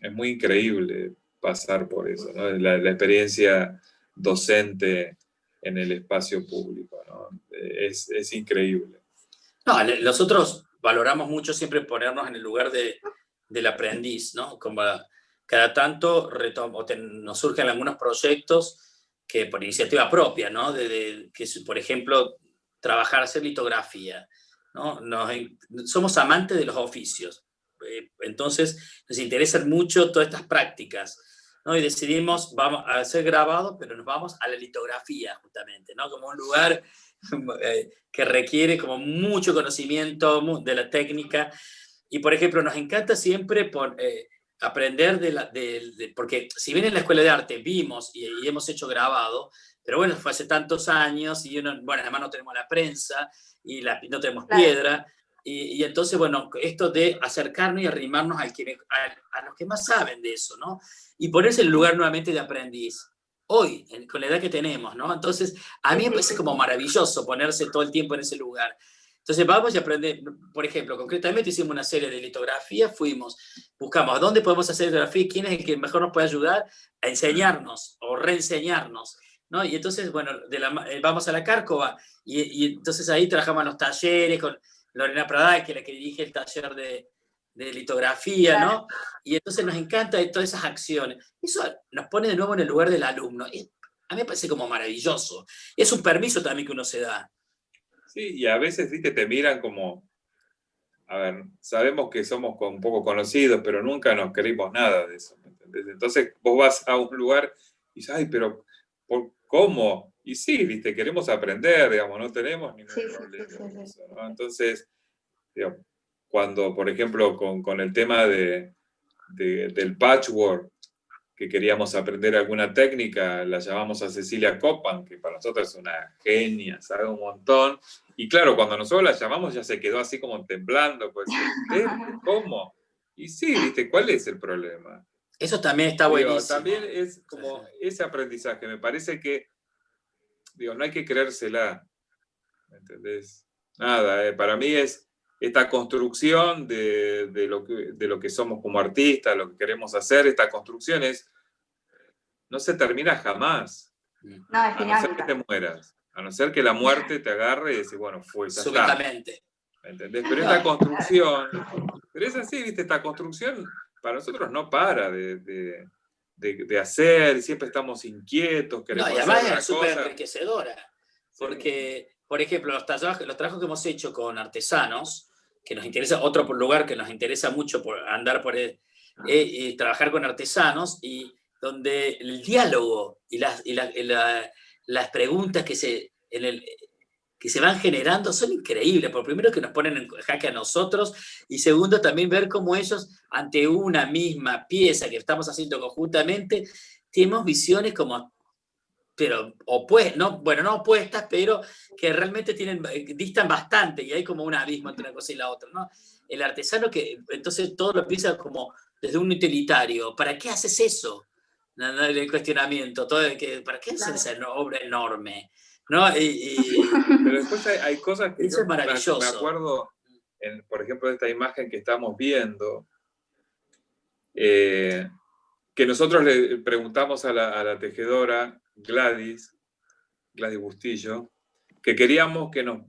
[SPEAKER 6] increíble pasar por eso, ¿no? La experiencia docente en el espacio público, ¿no? Es increíble.
[SPEAKER 5] No, nosotros valoramos mucho siempre ponernos en el lugar del aprendiz, ¿no? Como cada tanto nos surgen algunos proyectos que por iniciativa propia, ¿no? Que, por ejemplo, hacer litografía, ¿no? Somos amantes de los oficios, entonces nos interesan mucho todas estas prácticas, ¿no? Y decidimos, vamos a hacer grabado, pero nos vamos a la litografía, justamente, ¿no? Como un lugar que requiere como mucho conocimiento de la técnica. Y, por ejemplo, nos encanta siempre aprender porque si bien en la escuela de arte vimos y hemos hecho grabado, pero bueno, fue hace tantos años y bueno, además no tenemos la prensa y no tenemos piedra. Y entonces, bueno, esto de acercarnos y arrimarnos a los que más saben de eso, ¿no? Y ponerse en el lugar nuevamente de aprendiz. Hoy, con la edad que tenemos, ¿no? Entonces, a mí me parece como maravilloso ponerse todo el tiempo en ese lugar. Entonces vamos y aprendemos, por ejemplo, concretamente hicimos una serie de litografías, buscamos dónde podemos hacer litografía, quién es el que mejor nos puede ayudar a enseñarnos o reenseñarnos, ¿no? Y entonces, bueno, vamos a la Cárcova y entonces ahí trabajamos en los talleres con Lorena Pradal, que es la que dirige el taller de litografía, ¿no? Y entonces nos encanta todas esas acciones. Eso nos pone de nuevo en el lugar del alumno. A mí me parece como maravilloso. Es un permiso también que uno se da.
[SPEAKER 6] Sí, y a veces, viste, te miran como, a ver, sabemos que somos un poco conocidos, pero nunca nos creímos nada de eso, ¿me entendés? Entonces vos vas a un lugar y dices, ay, pero ¿cómo? Y sí, viste, queremos aprender, digamos, no tenemos ningún problema con eso, ¿no? Entonces, digamos, cuando, por ejemplo, con el tema del patchwork, que queríamos aprender alguna técnica, la llamamos a Cecilia Copan, que para nosotros es una genia, sabe un montón. Y claro, cuando nosotros la llamamos ya se quedó así como temblando, pues, ¿cómo? Y sí, ¿viste? ¿Cuál es el problema?
[SPEAKER 5] Eso también está buenísimo.
[SPEAKER 6] También es como ese aprendizaje, me parece que, no hay que creérsela, ¿me entendés? Nada, para mí es esta construcción de lo que somos como artistas, lo que queremos hacer, esta construcción no se termina jamás.
[SPEAKER 1] No, es
[SPEAKER 6] a no ser que te mueras, a no ser que la muerte te agarre y decís, bueno, fue, ya
[SPEAKER 5] súbitamente.
[SPEAKER 6] Está. ¿Me entendés? Pero esta construcción, pero es así, ¿viste? Esta construcción para nosotros no para de hacer, y siempre estamos inquietos, queremos
[SPEAKER 5] y además
[SPEAKER 6] hacer
[SPEAKER 5] es súper enriquecedora, porque, por ejemplo, los trabajos que hemos hecho con artesanos, que nos interesa, otro lugar que nos interesa mucho por andar por trabajar con artesanos, y donde el diálogo y las preguntas que se van generando son increíbles. Por primero que nos ponen en jaque a nosotros, y segundo también ver cómo ellos, ante una misma pieza que estamos haciendo conjuntamente, tenemos visiones como, pero no opuestas, pero que realmente distan bastante, y hay como un abismo entre una cosa y la otra, ¿no? El artesano que entonces todo lo piensa como desde un utilitario. ¿Para qué haces eso? El cuestionamiento, ¿para qué haces esa obra enorme? ¿No?
[SPEAKER 6] Pero después hay cosas que
[SPEAKER 5] eso es maravilloso.
[SPEAKER 6] Me acuerdo, por ejemplo, de esta imagen que estamos viendo, que nosotros le preguntamos a la tejedora Gladys Bustillo, que queríamos que nos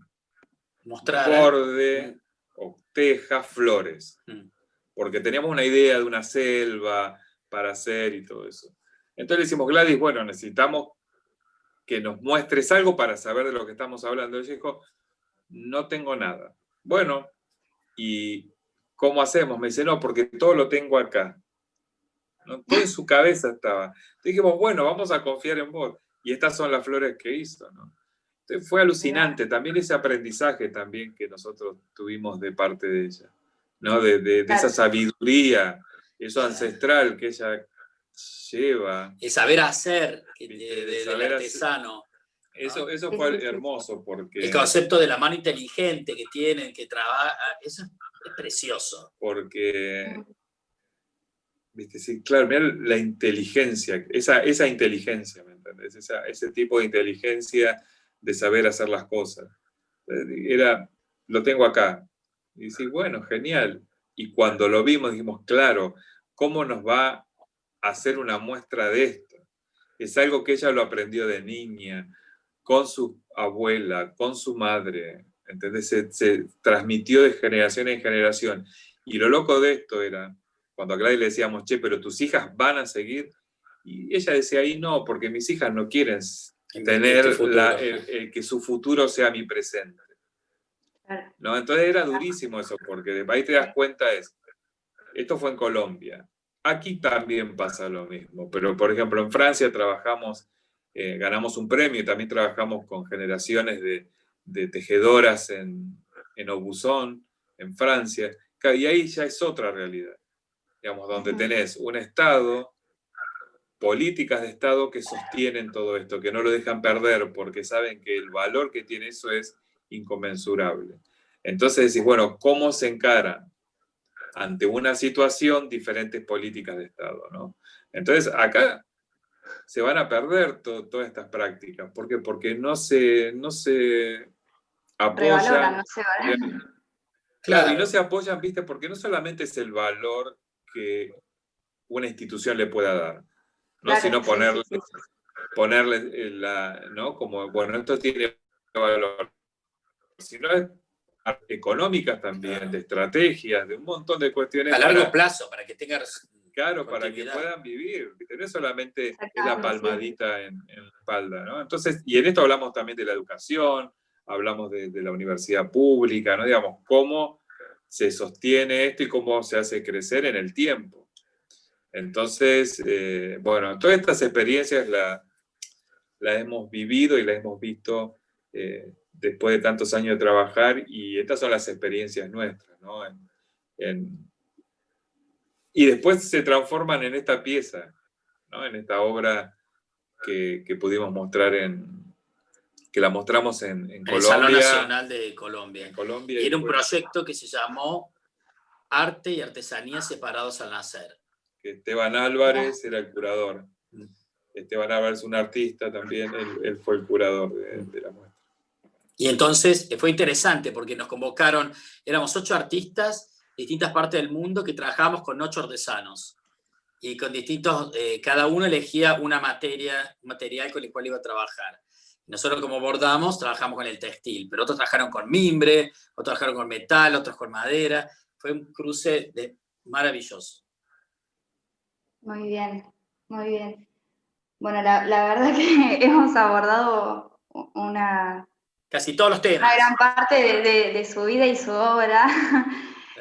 [SPEAKER 5] mostrara,
[SPEAKER 6] borde o teja flores, porque teníamos una idea de una selva para hacer y todo eso. Entonces le decimos, Gladys, bueno, necesitamos que nos muestres algo para saber de lo que estamos hablando. Ella dijo, no tengo nada. Bueno, ¿y cómo hacemos? Me dice, no, porque todo lo tengo acá. ¿No? Todo en su cabeza estaba. Dijimos, bueno, vamos a confiar en vos. Y estas son las flores que hizo, ¿no? Entonces fue alucinante también ese aprendizaje también que nosotros tuvimos de parte de ella, ¿no? De esa sabiduría, eso ancestral que ella lleva.
[SPEAKER 5] El saber hacer del artesano.
[SPEAKER 6] ¿No? Eso fue hermoso porque...
[SPEAKER 5] El concepto de la mano inteligente que tienen, que trabaja, eso es precioso.
[SPEAKER 6] Porque, ¿viste? Sí, claro, mirá la inteligencia, esa inteligencia, ¿me entendés? Ese tipo de inteligencia de saber hacer las cosas. Lo tengo acá. Y decís, bueno, genial. Y cuando lo vimos dijimos, claro, ¿cómo nos va a hacer una muestra de esto? Es algo que ella lo aprendió de niña, con su abuela, con su madre, ¿entendés? Se transmitió de generación en generación. Y lo loco de esto era, cuando a Gladys le decíamos, che, pero tus hijas van a seguir, y ella decía, ahí no, porque mis hijas no quieren tener que su futuro sea mi presente. ¿No? Entonces era durísimo eso, porque ahí te das cuenta esto fue en Colombia. Aquí también pasa lo mismo, pero por ejemplo en Francia trabajamos, ganamos un premio y también trabajamos con generaciones de tejedoras en Aubusson, en Francia, y ahí ya es otra realidad, digamos, donde tenés un Estado, políticas de Estado que sostienen todo esto, que no lo dejan perder porque saben que el valor que tiene eso es inconmensurable. Entonces decís, bueno, ¿cómo se encaran ante una situación diferentes políticas de Estado, ¿no? Entonces acá se van a perder todas estas prácticas. ¿Por qué? Porque no se apoyan.
[SPEAKER 1] Revaloran, no se valoran.
[SPEAKER 6] Claro, y no se apoyan, ¿viste? Porque no solamente es el valor que una institución le pueda dar, ¿no?
[SPEAKER 1] Claro,
[SPEAKER 6] Sino ponerle,
[SPEAKER 1] sí.
[SPEAKER 6] ¿no? Como, bueno, esto tiene valor. Sino económicas también, de estrategias, de un montón de cuestiones.
[SPEAKER 5] A largo plazo, para que tengas.
[SPEAKER 6] Claro, para que puedan vivir. No es solamente la palmadita en la espalda, ¿no? Entonces, y en esto hablamos también de la educación, hablamos de la universidad pública, ¿no? Digamos, cómo se sostiene esto y cómo se hace crecer en el tiempo. Entonces, bueno, todas estas experiencias las hemos vivido y las hemos visto después de tantos años de trabajar, y estas son las experiencias nuestras, ¿no? Y después se transforman en esta pieza, ¿no? En esta obra que pudimos mostrar que la mostramos en Colombia.
[SPEAKER 5] El Salón Nacional de Colombia.
[SPEAKER 6] En Colombia.
[SPEAKER 5] Y era un proyecto que se llamó Arte y Artesanía Separados al Nacer.
[SPEAKER 6] Que Esteban Álvarez era el curador. Esteban Álvarez es un artista también, él fue el curador de la muestra.
[SPEAKER 5] Y entonces fue interesante porque nos convocaron, éramos 8 artistas de distintas partes del mundo que trabajábamos con 8 artesanos. Y con distintos, cada uno elegía un material con el cual iba a trabajar. Nosotros como bordamos, trabajamos con el textil, pero otros trabajaron con mimbre, otros trabajaron con metal, otros con madera. Fue un cruce maravilloso.
[SPEAKER 1] Muy bien, muy bien. Bueno, la verdad que hemos abordado
[SPEAKER 5] casi todos los temas.
[SPEAKER 1] Una gran parte de su vida y su obra.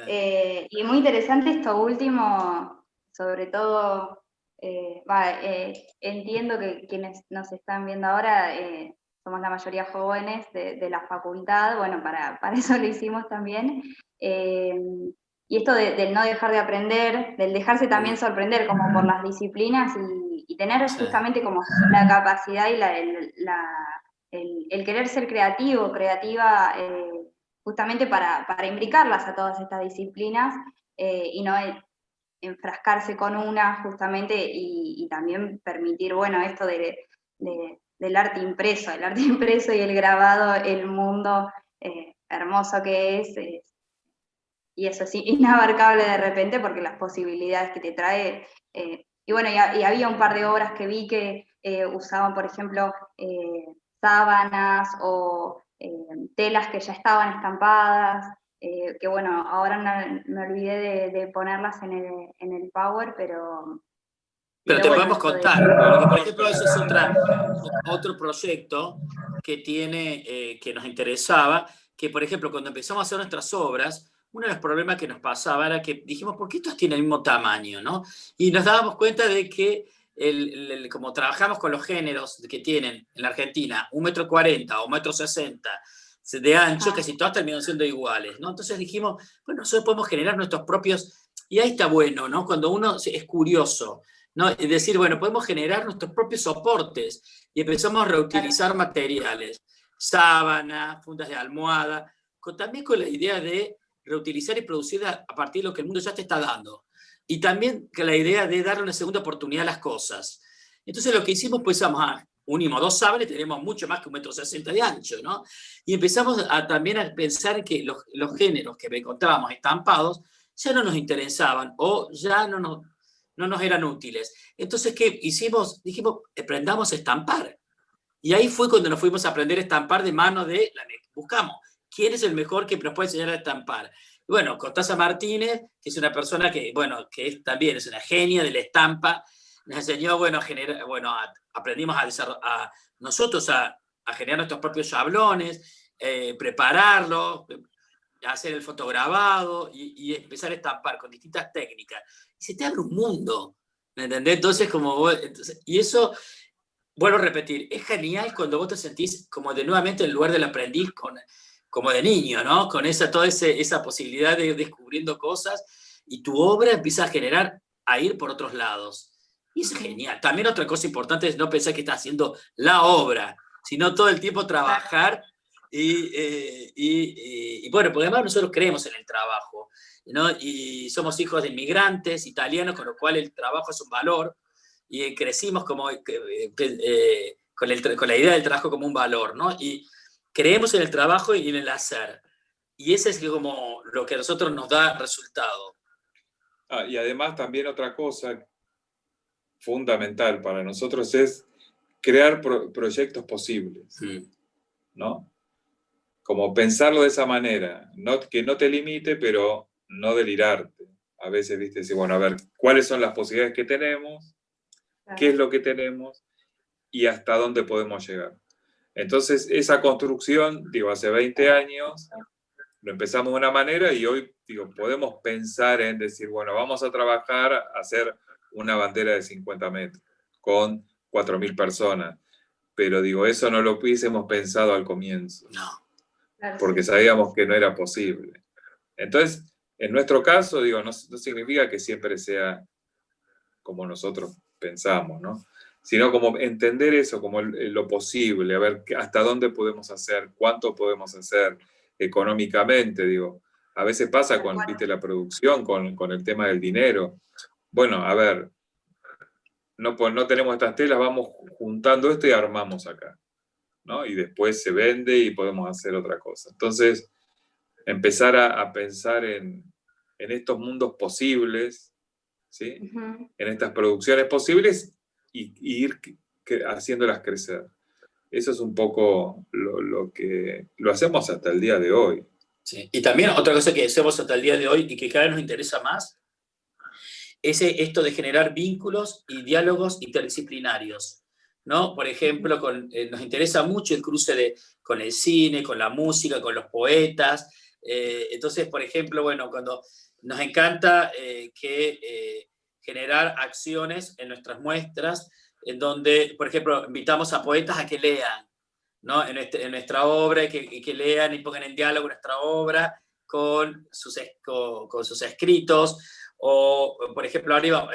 [SPEAKER 1] Y muy interesante esto último, sobre todo, entiendo que quienes nos están viendo ahora somos la mayoría jóvenes de la facultad, bueno, para eso lo hicimos también. Y esto del no dejar de aprender, del dejarse también sorprender como por las disciplinas y tener justamente como la capacidad y el querer ser creativa, justamente para imbricarlas a todas estas disciplinas y no enfrascarse con una justamente y también permitir, bueno, esto del arte impreso, y el grabado, el mundo hermoso que es, y eso sí, inabarcable de repente porque las posibilidades que te trae, y bueno, y había un par de obras que vi que usaban, por ejemplo, sábanas o telas que ya estaban estampadas, que bueno, ahora me olvidé de ponerlas en el Power, pero
[SPEAKER 5] te
[SPEAKER 1] bueno,
[SPEAKER 5] podemos contar, porque por ejemplo ese es otro proyecto que que nos interesaba, que por ejemplo cuando empezamos a hacer nuestras obras, uno de los problemas que nos pasaba era que dijimos, ¿por qué estos tienen el mismo tamaño? ¿No? Y nos dábamos cuenta de que como trabajamos con los géneros que tienen en la Argentina 1,40 m o 1,60 m de ancho, casi todas terminan siendo iguales, ¿no? Entonces dijimos, bueno, nosotros podemos generar nuestros propios, y ahí está bueno, ¿no? Cuando uno es curioso, ¿no? Es decir, bueno, podemos generar nuestros propios soportes y empezamos a reutilizar materiales, sábanas, fundas de almohada, también con la idea de reutilizar y producir a partir de lo que el mundo ya te está dando. y también que la idea de darle una segunda oportunidad a las cosas. Entonces lo que hicimos, pues unimos 2 sables, tenemos mucho más que 1,60 m de ancho, ¿no? Y empezamos también a pensar que los géneros que encontrábamos estampados ya no nos interesaban o ya no nos eran útiles. Entonces, ¿qué hicimos? Dijimos, aprendamos a estampar. Y ahí fue cuando nos fuimos a aprender a estampar de mano de buscamos quién es el mejor que nos puede enseñar a estampar. Y bueno, Cortázar Martínez, que es una persona que, bueno, también es una genia de la estampa, nos enseñó, bueno, aprendimos nosotros a generar nuestros propios sablones, prepararlos, hacer el fotograbado y empezar a estampar con distintas técnicas. Y se te abre un mundo, ¿me entendés? Entonces, y eso, vuelvo a repetir, es genial cuando vos te sentís como nuevamente en el lugar del aprendiz, como de niño, ¿no? Con toda esa posibilidad de ir descubriendo cosas y tu obra empieza a ir por otros lados. Y es genial. También otra cosa importante es no pensar que estás haciendo la obra, sino todo el tiempo trabajar y bueno, porque además nosotros creemos en el trabajo, ¿no? Y somos hijos de inmigrantes italianos, con lo cual el trabajo es un valor y crecimos con la idea del trabajo como un valor, ¿no? Y creemos en el trabajo y en el hacer. Y ese es como lo que a nosotros nos da resultado.
[SPEAKER 6] Y además también otra cosa fundamental para nosotros es crear proyectos posibles, ¿no? Como pensarlo de esa manera, que no te limite, pero no delirarte. A veces, viste, decir, bueno, a ver, ¿cuáles son las posibilidades que tenemos? ¿Qué es lo que tenemos? Y hasta dónde podemos llegar. Entonces, esa construcción, hace 20 años, lo empezamos de una manera y hoy, podemos pensar en decir, bueno, vamos a trabajar, a hacer una bandera de 50 metros con 4.000 personas. Pero, eso no lo hubiésemos pensado al comienzo.
[SPEAKER 5] No.
[SPEAKER 6] Porque sabíamos que no era posible. Entonces, en nuestro caso, no significa que siempre sea como nosotros pensamos, ¿no? Sino como entender eso como lo posible, a ver hasta dónde podemos hacer, cuánto podemos hacer económicamente, A veces pasa con, viste, la producción, con el tema del dinero. Bueno, a ver, no tenemos estas telas, vamos juntando esto y armamos acá, ¿no? Y después se vende y podemos hacer otra cosa. Entonces, empezar a pensar en estos mundos posibles, ¿sí? En estas producciones posibles y ir haciéndolas crecer. Eso es un poco lo que lo hacemos hasta el día de hoy.
[SPEAKER 5] Sí. Y también otra cosa que hacemos hasta el día de hoy y que cada vez nos interesa más es esto de generar vínculos y diálogos interdisciplinarios, ¿no? Por ejemplo, nos interesa mucho el cruce con el cine, con la música, con los poetas. Entonces, por ejemplo, bueno, cuando nos encanta generar acciones en nuestras muestras, en donde, por ejemplo, invitamos a poetas a que lean, ¿no? En nuestra obra, y que lean y pongan en diálogo nuestra obra con sus escritos. O, por ejemplo, arriba,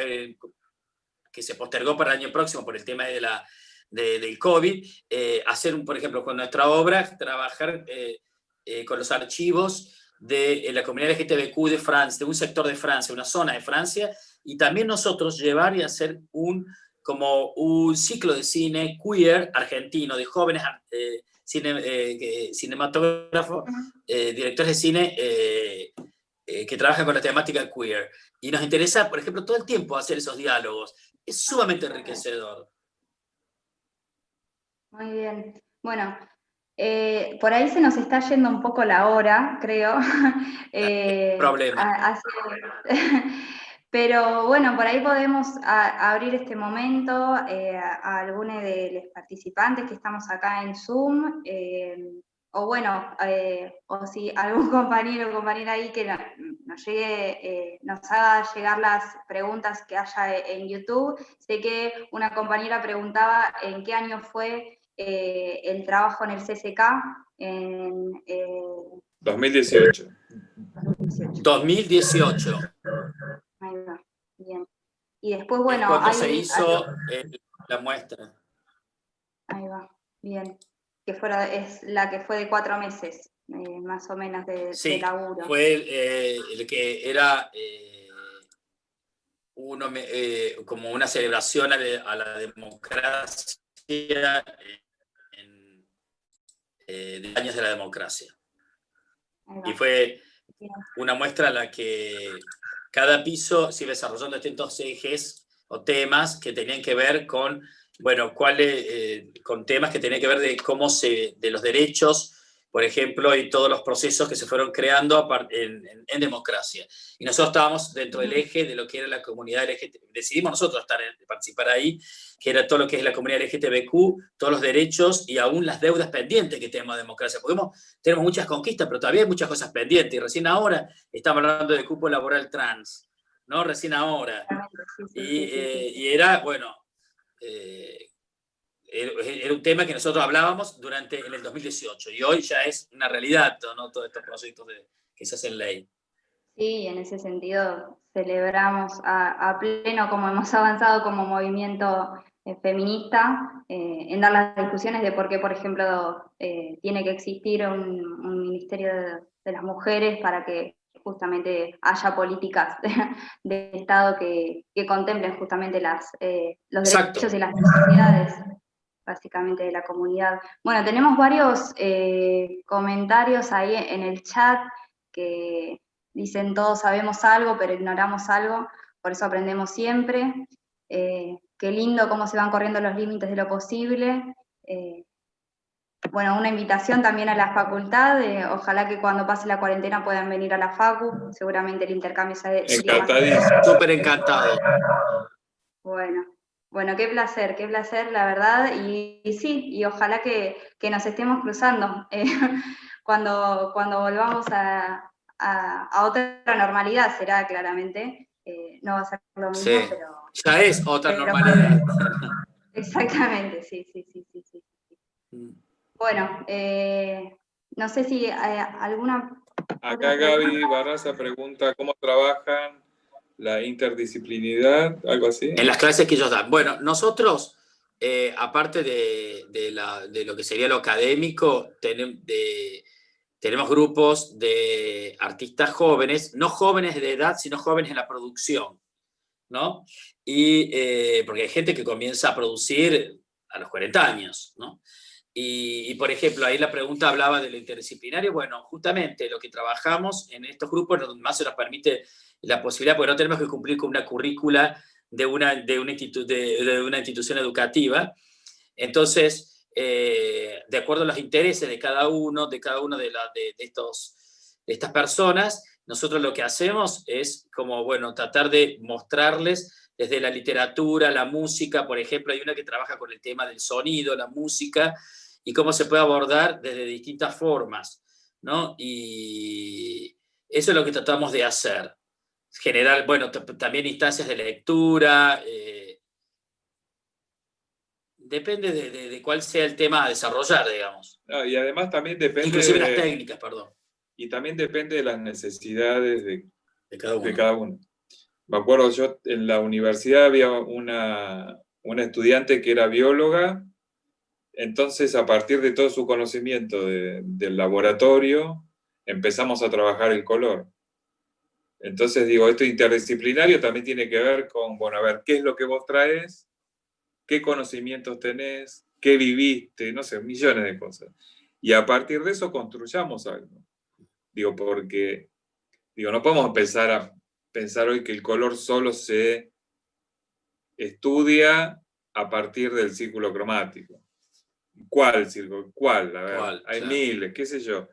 [SPEAKER 5] que se postergó para el año próximo por el tema del COVID, hacer, por ejemplo, con nuestra obra, trabajar con los archivos de la comunidad LGTBQ de Francia, de un sector de Francia, una zona de Francia, y también nosotros llevar y hacer como un ciclo de cine queer argentino, de jóvenes cinematógrafos, directores de cine que trabajan con la temática queer. Y nos interesa, por ejemplo, todo el tiempo hacer esos diálogos. Es sumamente enriquecedor.
[SPEAKER 1] Muy bien. Bueno, por ahí se nos está yendo un poco la hora, creo.
[SPEAKER 5] Problema.
[SPEAKER 1] Pero bueno, por ahí podemos abrir este momento a algunos de los participantes que estamos acá en Zoom, o bueno, o si algún compañero o compañera ahí que nos haga llegar las preguntas que haya en YouTube. Sé que una compañera preguntaba en qué año fue el trabajo en el CCK. En
[SPEAKER 6] 2018.
[SPEAKER 5] 2018.
[SPEAKER 1] Ahí va, bien. Y después, bueno,
[SPEAKER 5] cuando se hizo la muestra.
[SPEAKER 1] Ahí va, bien. Es la que fue de 4 meses, más o menos, de laburo.
[SPEAKER 5] Fue el que era como una celebración a la democracia de años de la democracia. Y fue una muestra en la que cada piso se iba desarrollando distintos ejes o temas que tenían que ver con, bueno, con temas que tenían que ver de de los derechos, por ejemplo, y todos los procesos que se fueron creando en democracia. Y nosotros estábamos dentro del eje de lo que era la comunidad LGTB. Decidimos nosotros participar ahí, que era todo lo que es la comunidad LGTBQ, todos los derechos y aún las deudas pendientes que tenemos de democracia. Porque tenemos muchas conquistas, pero todavía hay muchas cosas pendientes. Y recién ahora estamos hablando de cupo laboral trans, ¿no? Recién ahora. Y era, bueno... era un tema que nosotros hablábamos en el 2018 y hoy ya es una realidad, ¿no? Todos estos proyectos que se hacen ley.
[SPEAKER 1] Sí, en ese sentido celebramos a pleno como hemos avanzado como movimiento feminista en dar las discusiones de por qué, por ejemplo, tiene que existir un ministerio de las mujeres para que justamente haya políticas de Estado que contemplen justamente los derechos y las necesidades básicamente de la comunidad. Bueno, tenemos varios comentarios ahí en el chat que dicen todos sabemos algo, pero ignoramos algo, por eso aprendemos siempre. Qué lindo cómo se van corriendo los límites de lo posible. Bueno, una invitación también a la facultad, ojalá que cuando pase la cuarentena puedan venir a la facu, seguramente el intercambio sería más...
[SPEAKER 5] Súper encantado.
[SPEAKER 1] Bueno, qué placer, la verdad, y sí, y ojalá que nos estemos cruzando cuando volvamos a otra normalidad, será claramente, no va a ser lo mismo,
[SPEAKER 5] sí,
[SPEAKER 1] pero...
[SPEAKER 5] Ya es otra normalidad.
[SPEAKER 1] Exactamente, sí. Bueno, no sé si alguna...
[SPEAKER 6] Acá Gaby Barraza pregunta, ¿cómo trabajan la interdisciplinidad? ¿Algo así?
[SPEAKER 5] En las clases que ellos dan. Bueno, nosotros, aparte de lo que sería lo académico, tenemos grupos de artistas jóvenes, no jóvenes de edad, sino jóvenes en la producción, ¿no? Y porque hay gente que comienza a producir a los 40 años, ¿no? Y, por ejemplo, ahí la pregunta hablaba de lo interdisciplinario. Bueno, justamente lo que trabajamos en estos grupos, donde más se nos permite la posibilidad, porque no tenemos que cumplir con una currícula de una institución educativa. Entonces, de acuerdo a los intereses de cada uno de estas personas, nosotros lo que hacemos es como, bueno, tratar de mostrarles desde la literatura, la música, por ejemplo, hay una que trabaja con el tema del sonido, la música, y cómo se puede abordar desde distintas formas, ¿no? Y eso es lo que tratamos de hacer. Generar, bueno, también instancias de lectura, depende de cuál sea el tema a desarrollar, digamos.
[SPEAKER 6] No, y además también depende...
[SPEAKER 5] Inclusive las técnicas, perdón.
[SPEAKER 6] Y también depende de las necesidades de
[SPEAKER 5] cada uno.
[SPEAKER 6] Me acuerdo, yo en la universidad había una estudiante que era bióloga, entonces a partir de todo su conocimiento del laboratorio, empezamos a trabajar el color. Entonces digo, esto interdisciplinario también tiene que ver con, bueno, a ver, ¿qué es lo que vos traes? ¿Qué conocimientos tenés? ¿Qué viviste? No sé, millones de cosas. Y a partir de eso construyamos algo. Digo, porque no podemos empezar a pensar hoy que el color solo se estudia a partir del círculo cromático. ¿Cuál círculo? ¿Cuál? A ver, hay miles, qué sé yo.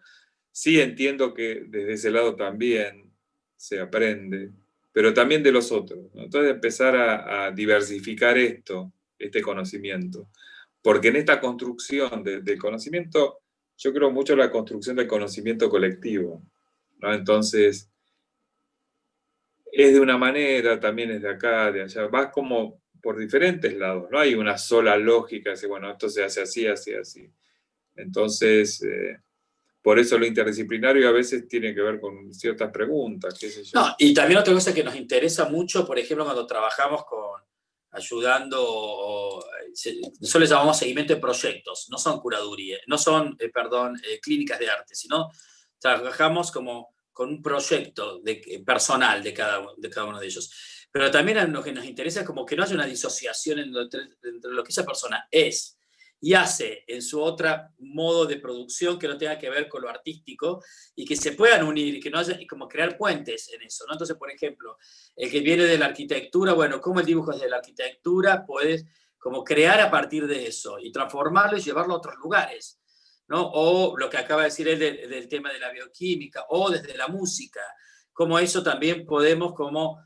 [SPEAKER 6] Sí entiendo que desde ese lado también se aprende, pero también de los otros, ¿no? Entonces empezar a diversificar este conocimiento. Porque en esta construcción del conocimiento, yo creo mucho en la construcción del conocimiento colectivo, ¿no? Entonces, es de una manera, también es de acá, de allá, vas como por diferentes lados, no hay una sola lógica, así, bueno, esto se hace así, así, así. Entonces, por eso lo interdisciplinario a veces tiene que ver con ciertas preguntas, qué sé yo.
[SPEAKER 5] No, y también otra cosa que nos interesa mucho, por ejemplo, cuando trabajamos ayudando, nosotros les llamamos seguimiento de proyectos, no son curaduría, no son, clínicas de arte, sino trabajamos como con un proyecto personal de cada uno de ellos. Pero también lo que nos interesa es como que no haya una disociación entre lo que esa persona es y hace en su otro modo de producción que no tenga que ver con lo artístico y que se puedan unir y que no haya, y como crear puentes en eso, ¿no? Entonces, por ejemplo, el que viene de la arquitectura, bueno, ¿cómo el dibujo es de la arquitectura? Puedes como crear a partir de eso y transformarlo y llevarlo a otros lugares, ¿no? O lo que acaba de decir él del tema de la bioquímica o desde la música, como eso también podemos como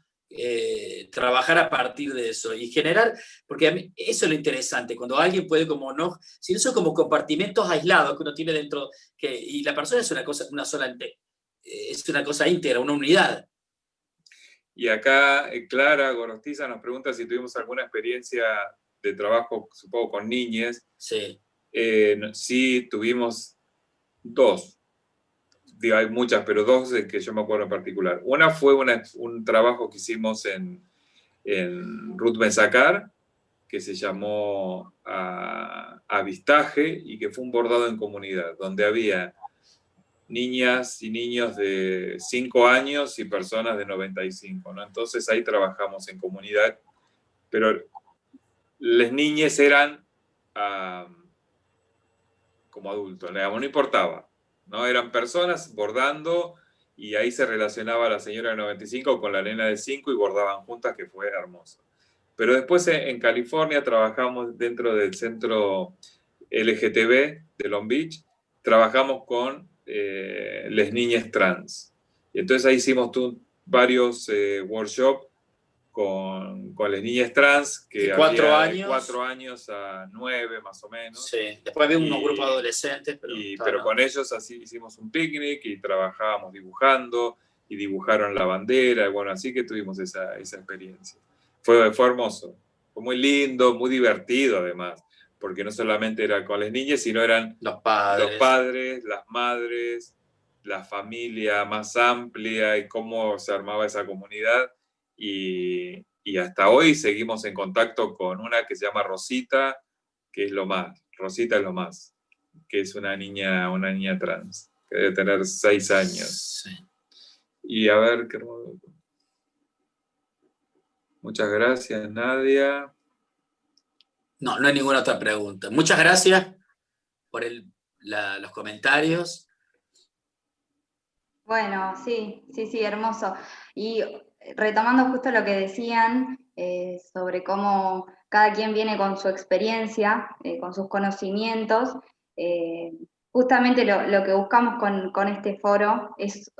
[SPEAKER 5] trabajar a partir de eso y generar, porque a mí eso es lo interesante, cuando alguien puede como no, si no son como compartimentos aislados que uno tiene dentro, y la persona es una cosa, es una cosa íntegra, una unidad.
[SPEAKER 6] Y acá Clara Gorostiza nos pregunta si tuvimos alguna experiencia de trabajo, supongo, con niñes.
[SPEAKER 5] Sí.
[SPEAKER 6] Sí, tuvimos 2. Digo, hay muchas, pero 2 de que yo me acuerdo en particular. Una fue un trabajo que hicimos en Ruth Ben-Sakar, que se llamó Avistaje, y que fue un bordado en comunidad, donde había niñas y niños de 5 años y personas de 95, ¿no? Entonces ahí trabajamos en comunidad, pero las niñas eran como adultos, digamos, no importaba, ¿no? Eran personas bordando y ahí se relacionaba la señora de 95 con la nena de 5 y bordaban juntas, que fue hermoso. Pero después en California trabajamos dentro del centro LGTB de Long Beach, trabajamos con las niñas trans. Y entonces ahí hicimos varios workshops con las niñas trans, que
[SPEAKER 5] de 4
[SPEAKER 6] había
[SPEAKER 5] años.
[SPEAKER 6] De 4 años a 9 más o menos.
[SPEAKER 5] Sí, después había unos grupos de adolescentes.
[SPEAKER 6] Pero con ellos así hicimos un picnic y trabajábamos dibujando, y dibujaron la bandera, y bueno, así que tuvimos esa experiencia. Fue hermoso, fue muy lindo, muy divertido además, porque no solamente era con las niñas, sino eran
[SPEAKER 5] los padres,
[SPEAKER 6] las madres, la familia más amplia y cómo se armaba esa comunidad. Y hasta hoy seguimos en contacto con una que se llama Rosita, que es lo más. Rosita es lo más, que es una niña trans, que debe tener 6 años.
[SPEAKER 5] Sí.
[SPEAKER 6] Y a ver, qué hermoso. Muchas gracias, Nadia.
[SPEAKER 5] No hay ninguna otra pregunta. Muchas gracias por los comentarios.
[SPEAKER 1] Bueno, sí, hermoso. Y retomando justo lo que decían sobre cómo cada quien viene con su experiencia, con sus conocimientos, justamente lo que buscamos con este foro es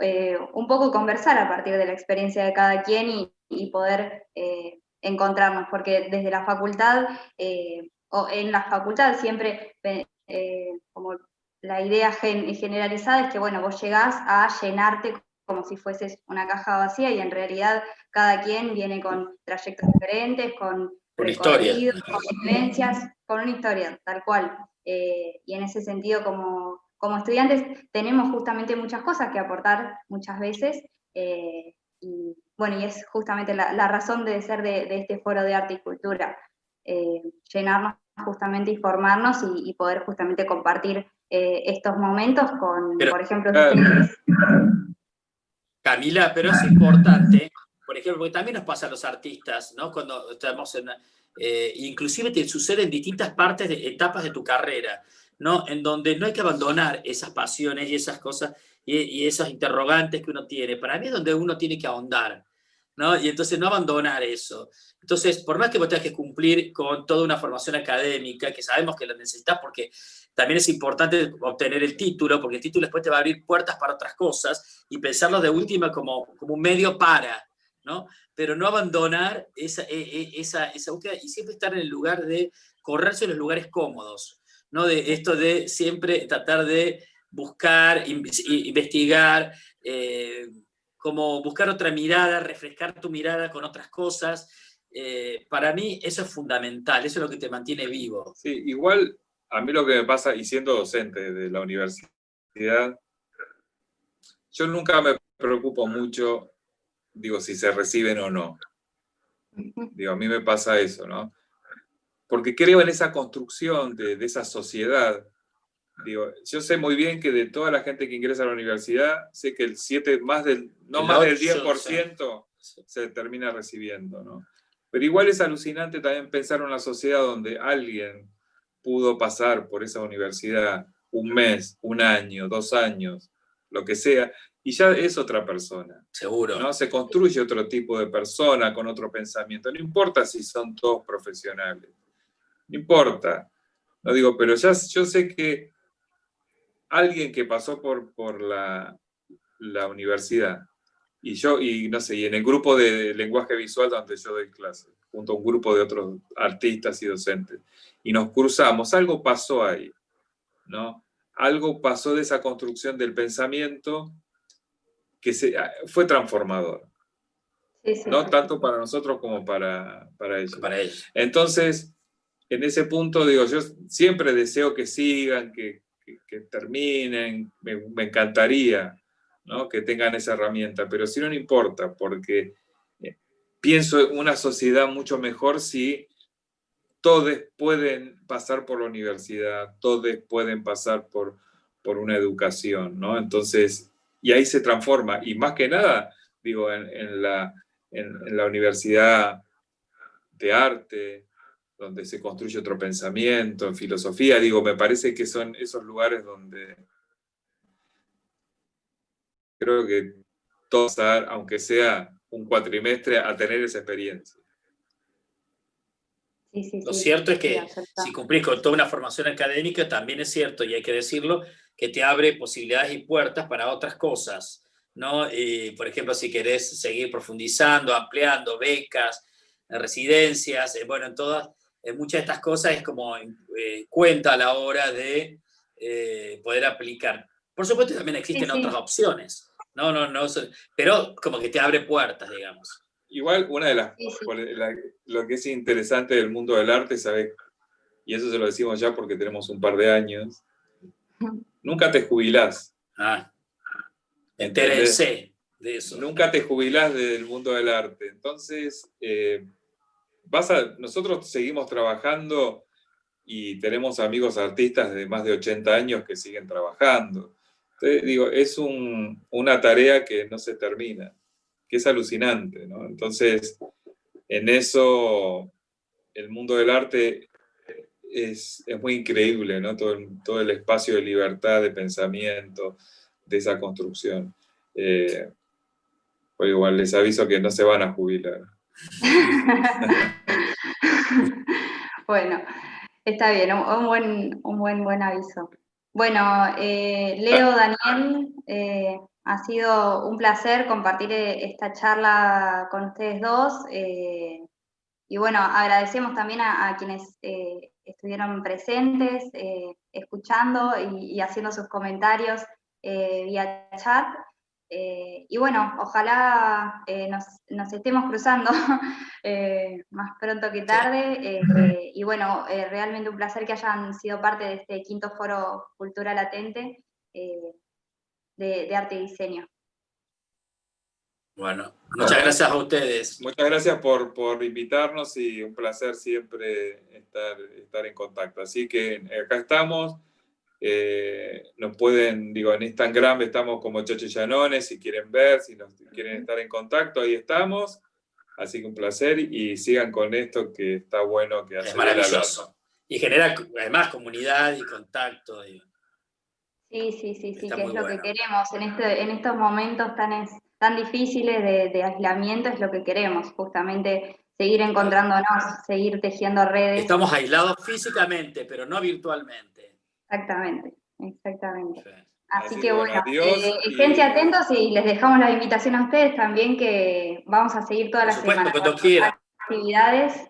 [SPEAKER 1] un poco conversar a partir de la experiencia de cada quien y poder encontrarnos, porque desde la facultad, o en la facultad siempre como la idea generalizada es que, bueno, vos llegás a llenarte como si fueses una caja vacía y en realidad cada quien viene con trayectos diferentes, con recorridos, con vivencias, con una historia, tal cual. Y en ese sentido, como estudiantes, tenemos justamente muchas cosas que aportar muchas veces. Y bueno, y es justamente la razón de ser de este foro de arte y cultura, llenarnos justamente y formarnos y poder justamente compartir estos momentos con, por ejemplo, ustedes.
[SPEAKER 5] Camila, pero es importante, por ejemplo, porque también nos pasa a los artistas, ¿no? Cuando estamos inclusive te sucede en distintas etapas de tu carrera, ¿no? En donde no hay que abandonar esas pasiones y esas cosas y esos interrogantes que uno tiene. Para mí es donde uno tiene que ahondar, ¿no? Y entonces no abandonar eso. Entonces, por más que vos tengas que cumplir con toda una formación académica, que sabemos que la necesitas porque también es importante obtener el título, porque el título después te va a abrir puertas para otras cosas y pensarlo de última como un medio para, ¿no? Pero no abandonar esa búsqueda y siempre estar en el lugar de correrse en los lugares cómodos, ¿no? De esto de siempre tratar de buscar, investigar, como buscar otra mirada, refrescar tu mirada con otras cosas. Para mí eso es fundamental, eso es lo que te mantiene vivo.
[SPEAKER 6] Sí, igual a mí lo que me pasa, y siendo docente de la universidad, yo nunca me preocupo mucho, digo, si se reciben o no. Digo, a mí me pasa eso, ¿no? Porque creo en esa construcción de esa sociedad. Digo, yo sé muy bien que de toda la gente que ingresa a la universidad, sé que el 10%, se termina recibiendo, ¿no? Pero igual es alucinante también pensar en una sociedad donde alguien pudo pasar por esa universidad un mes, un año, 2 años, lo que sea, y ya es otra persona.
[SPEAKER 5] Seguro.
[SPEAKER 6] ¿No? Se construye otro tipo de persona con otro pensamiento. No importa si son todos profesionales. No importa. No digo, pero ya yo sé que alguien que pasó por la universidad, y no sé, y en el grupo de lenguaje visual donde yo doy clases, junto a un grupo de otros artistas y docentes, y nos cruzamos, algo pasó ahí, ¿no? Algo pasó de esa construcción del pensamiento que fue transformador.
[SPEAKER 1] Sí, sí,
[SPEAKER 6] No
[SPEAKER 1] sí,
[SPEAKER 6] tanto
[SPEAKER 1] sí.
[SPEAKER 6] para nosotros como para ellos.
[SPEAKER 5] Para ellos.
[SPEAKER 6] Entonces, en ese punto, digo, yo siempre deseo que sigan, que terminen, me encantaría, ¿no? Que tengan esa herramienta, pero si no, no importa, porque pienso en una sociedad mucho mejor si todos pueden pasar por la universidad, todos pueden pasar por una educación, ¿no? Entonces, y ahí se transforma, y más que nada, digo, en la universidad de arte, donde se construye otro pensamiento, en filosofía, digo, me parece que son esos lugares donde creo que todos, aunque sea un cuatrimestre, a tener esa experiencia.
[SPEAKER 1] Sí, sí,
[SPEAKER 5] Lo
[SPEAKER 1] sí,
[SPEAKER 5] cierto es
[SPEAKER 1] sí,
[SPEAKER 5] que
[SPEAKER 1] absolutamente.
[SPEAKER 5] si cumplís con toda una formación académica, también es cierto, y hay que decirlo, que te abre posibilidades y puertas para otras cosas, ¿no? Por ejemplo, si querés seguir profundizando, ampliando, becas, residencias, bueno, en muchas de estas cosas es como cuenta a la hora de poder aplicar. Por supuesto, también existen
[SPEAKER 1] Sí, sí.
[SPEAKER 5] otras opciones, no, pero como que te abre puertas, digamos.
[SPEAKER 6] Igual, una de las,
[SPEAKER 1] Sí, sí.
[SPEAKER 6] lo que es interesante del mundo del arte, ¿sabes? Y eso se lo decimos ya porque tenemos un par de años, nunca te jubilás.
[SPEAKER 5] Entérense de eso.
[SPEAKER 6] Nunca te jubilás del mundo del arte. Entonces, nosotros seguimos trabajando y tenemos amigos artistas de más de 80 años que siguen trabajando. Entonces, digo, es una tarea que no se termina, que es alucinante, ¿no? Entonces, en eso, el mundo del arte es muy increíble, ¿no? Todo el espacio de libertad, de pensamiento, de esa construcción. Pues igual les aviso que no se van a jubilar.
[SPEAKER 1] Bueno, está bien, buen aviso. Bueno, Leo, Daniel, ha sido un placer compartir esta charla con ustedes dos. Y bueno, agradecemos también a quienes estuvieron presentes, escuchando y haciendo sus comentarios vía chat. Y bueno, ojalá nos estemos cruzando más pronto que tarde. Y bueno, realmente un placer que hayan sido parte de este 5º Foro Cultura Latente de Arte y Diseño.
[SPEAKER 5] Bueno, muchas gracias a ustedes.
[SPEAKER 6] Muchas gracias por invitarnos y un placer siempre estar en contacto. Así que acá estamos. Nos pueden, digo, en Instagram estamos como Chocho Llanones, si quieren ver, si quieren estar en contacto, ahí estamos. Así que un placer y sigan con esto que está bueno, que hace
[SPEAKER 5] es maravilloso. Y genera además comunidad y contacto.
[SPEAKER 1] Sí, que es lo que queremos en estos momentos tan difíciles de aislamiento, es lo que queremos, justamente seguir encontrándonos, seguir tejiendo redes.
[SPEAKER 5] Estamos aislados físicamente, pero no virtualmente.
[SPEAKER 1] Exactamente.
[SPEAKER 6] Sí.
[SPEAKER 1] Así que bueno,
[SPEAKER 6] esténse
[SPEAKER 1] atentos y les dejamos la invitación a ustedes también, que vamos a seguir toda la semana
[SPEAKER 5] cuando
[SPEAKER 1] con
[SPEAKER 5] quieran.
[SPEAKER 1] actividades.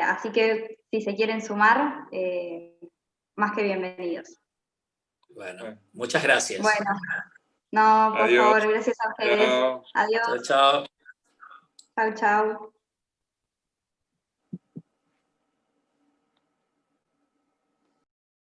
[SPEAKER 1] Así que si se quieren sumar, más que bienvenidos.
[SPEAKER 5] Bueno, muchas gracias.
[SPEAKER 1] Bueno, no, por favor, gracias a ustedes.
[SPEAKER 6] Chao.
[SPEAKER 1] Adiós.
[SPEAKER 5] Chao.
[SPEAKER 1] Chau.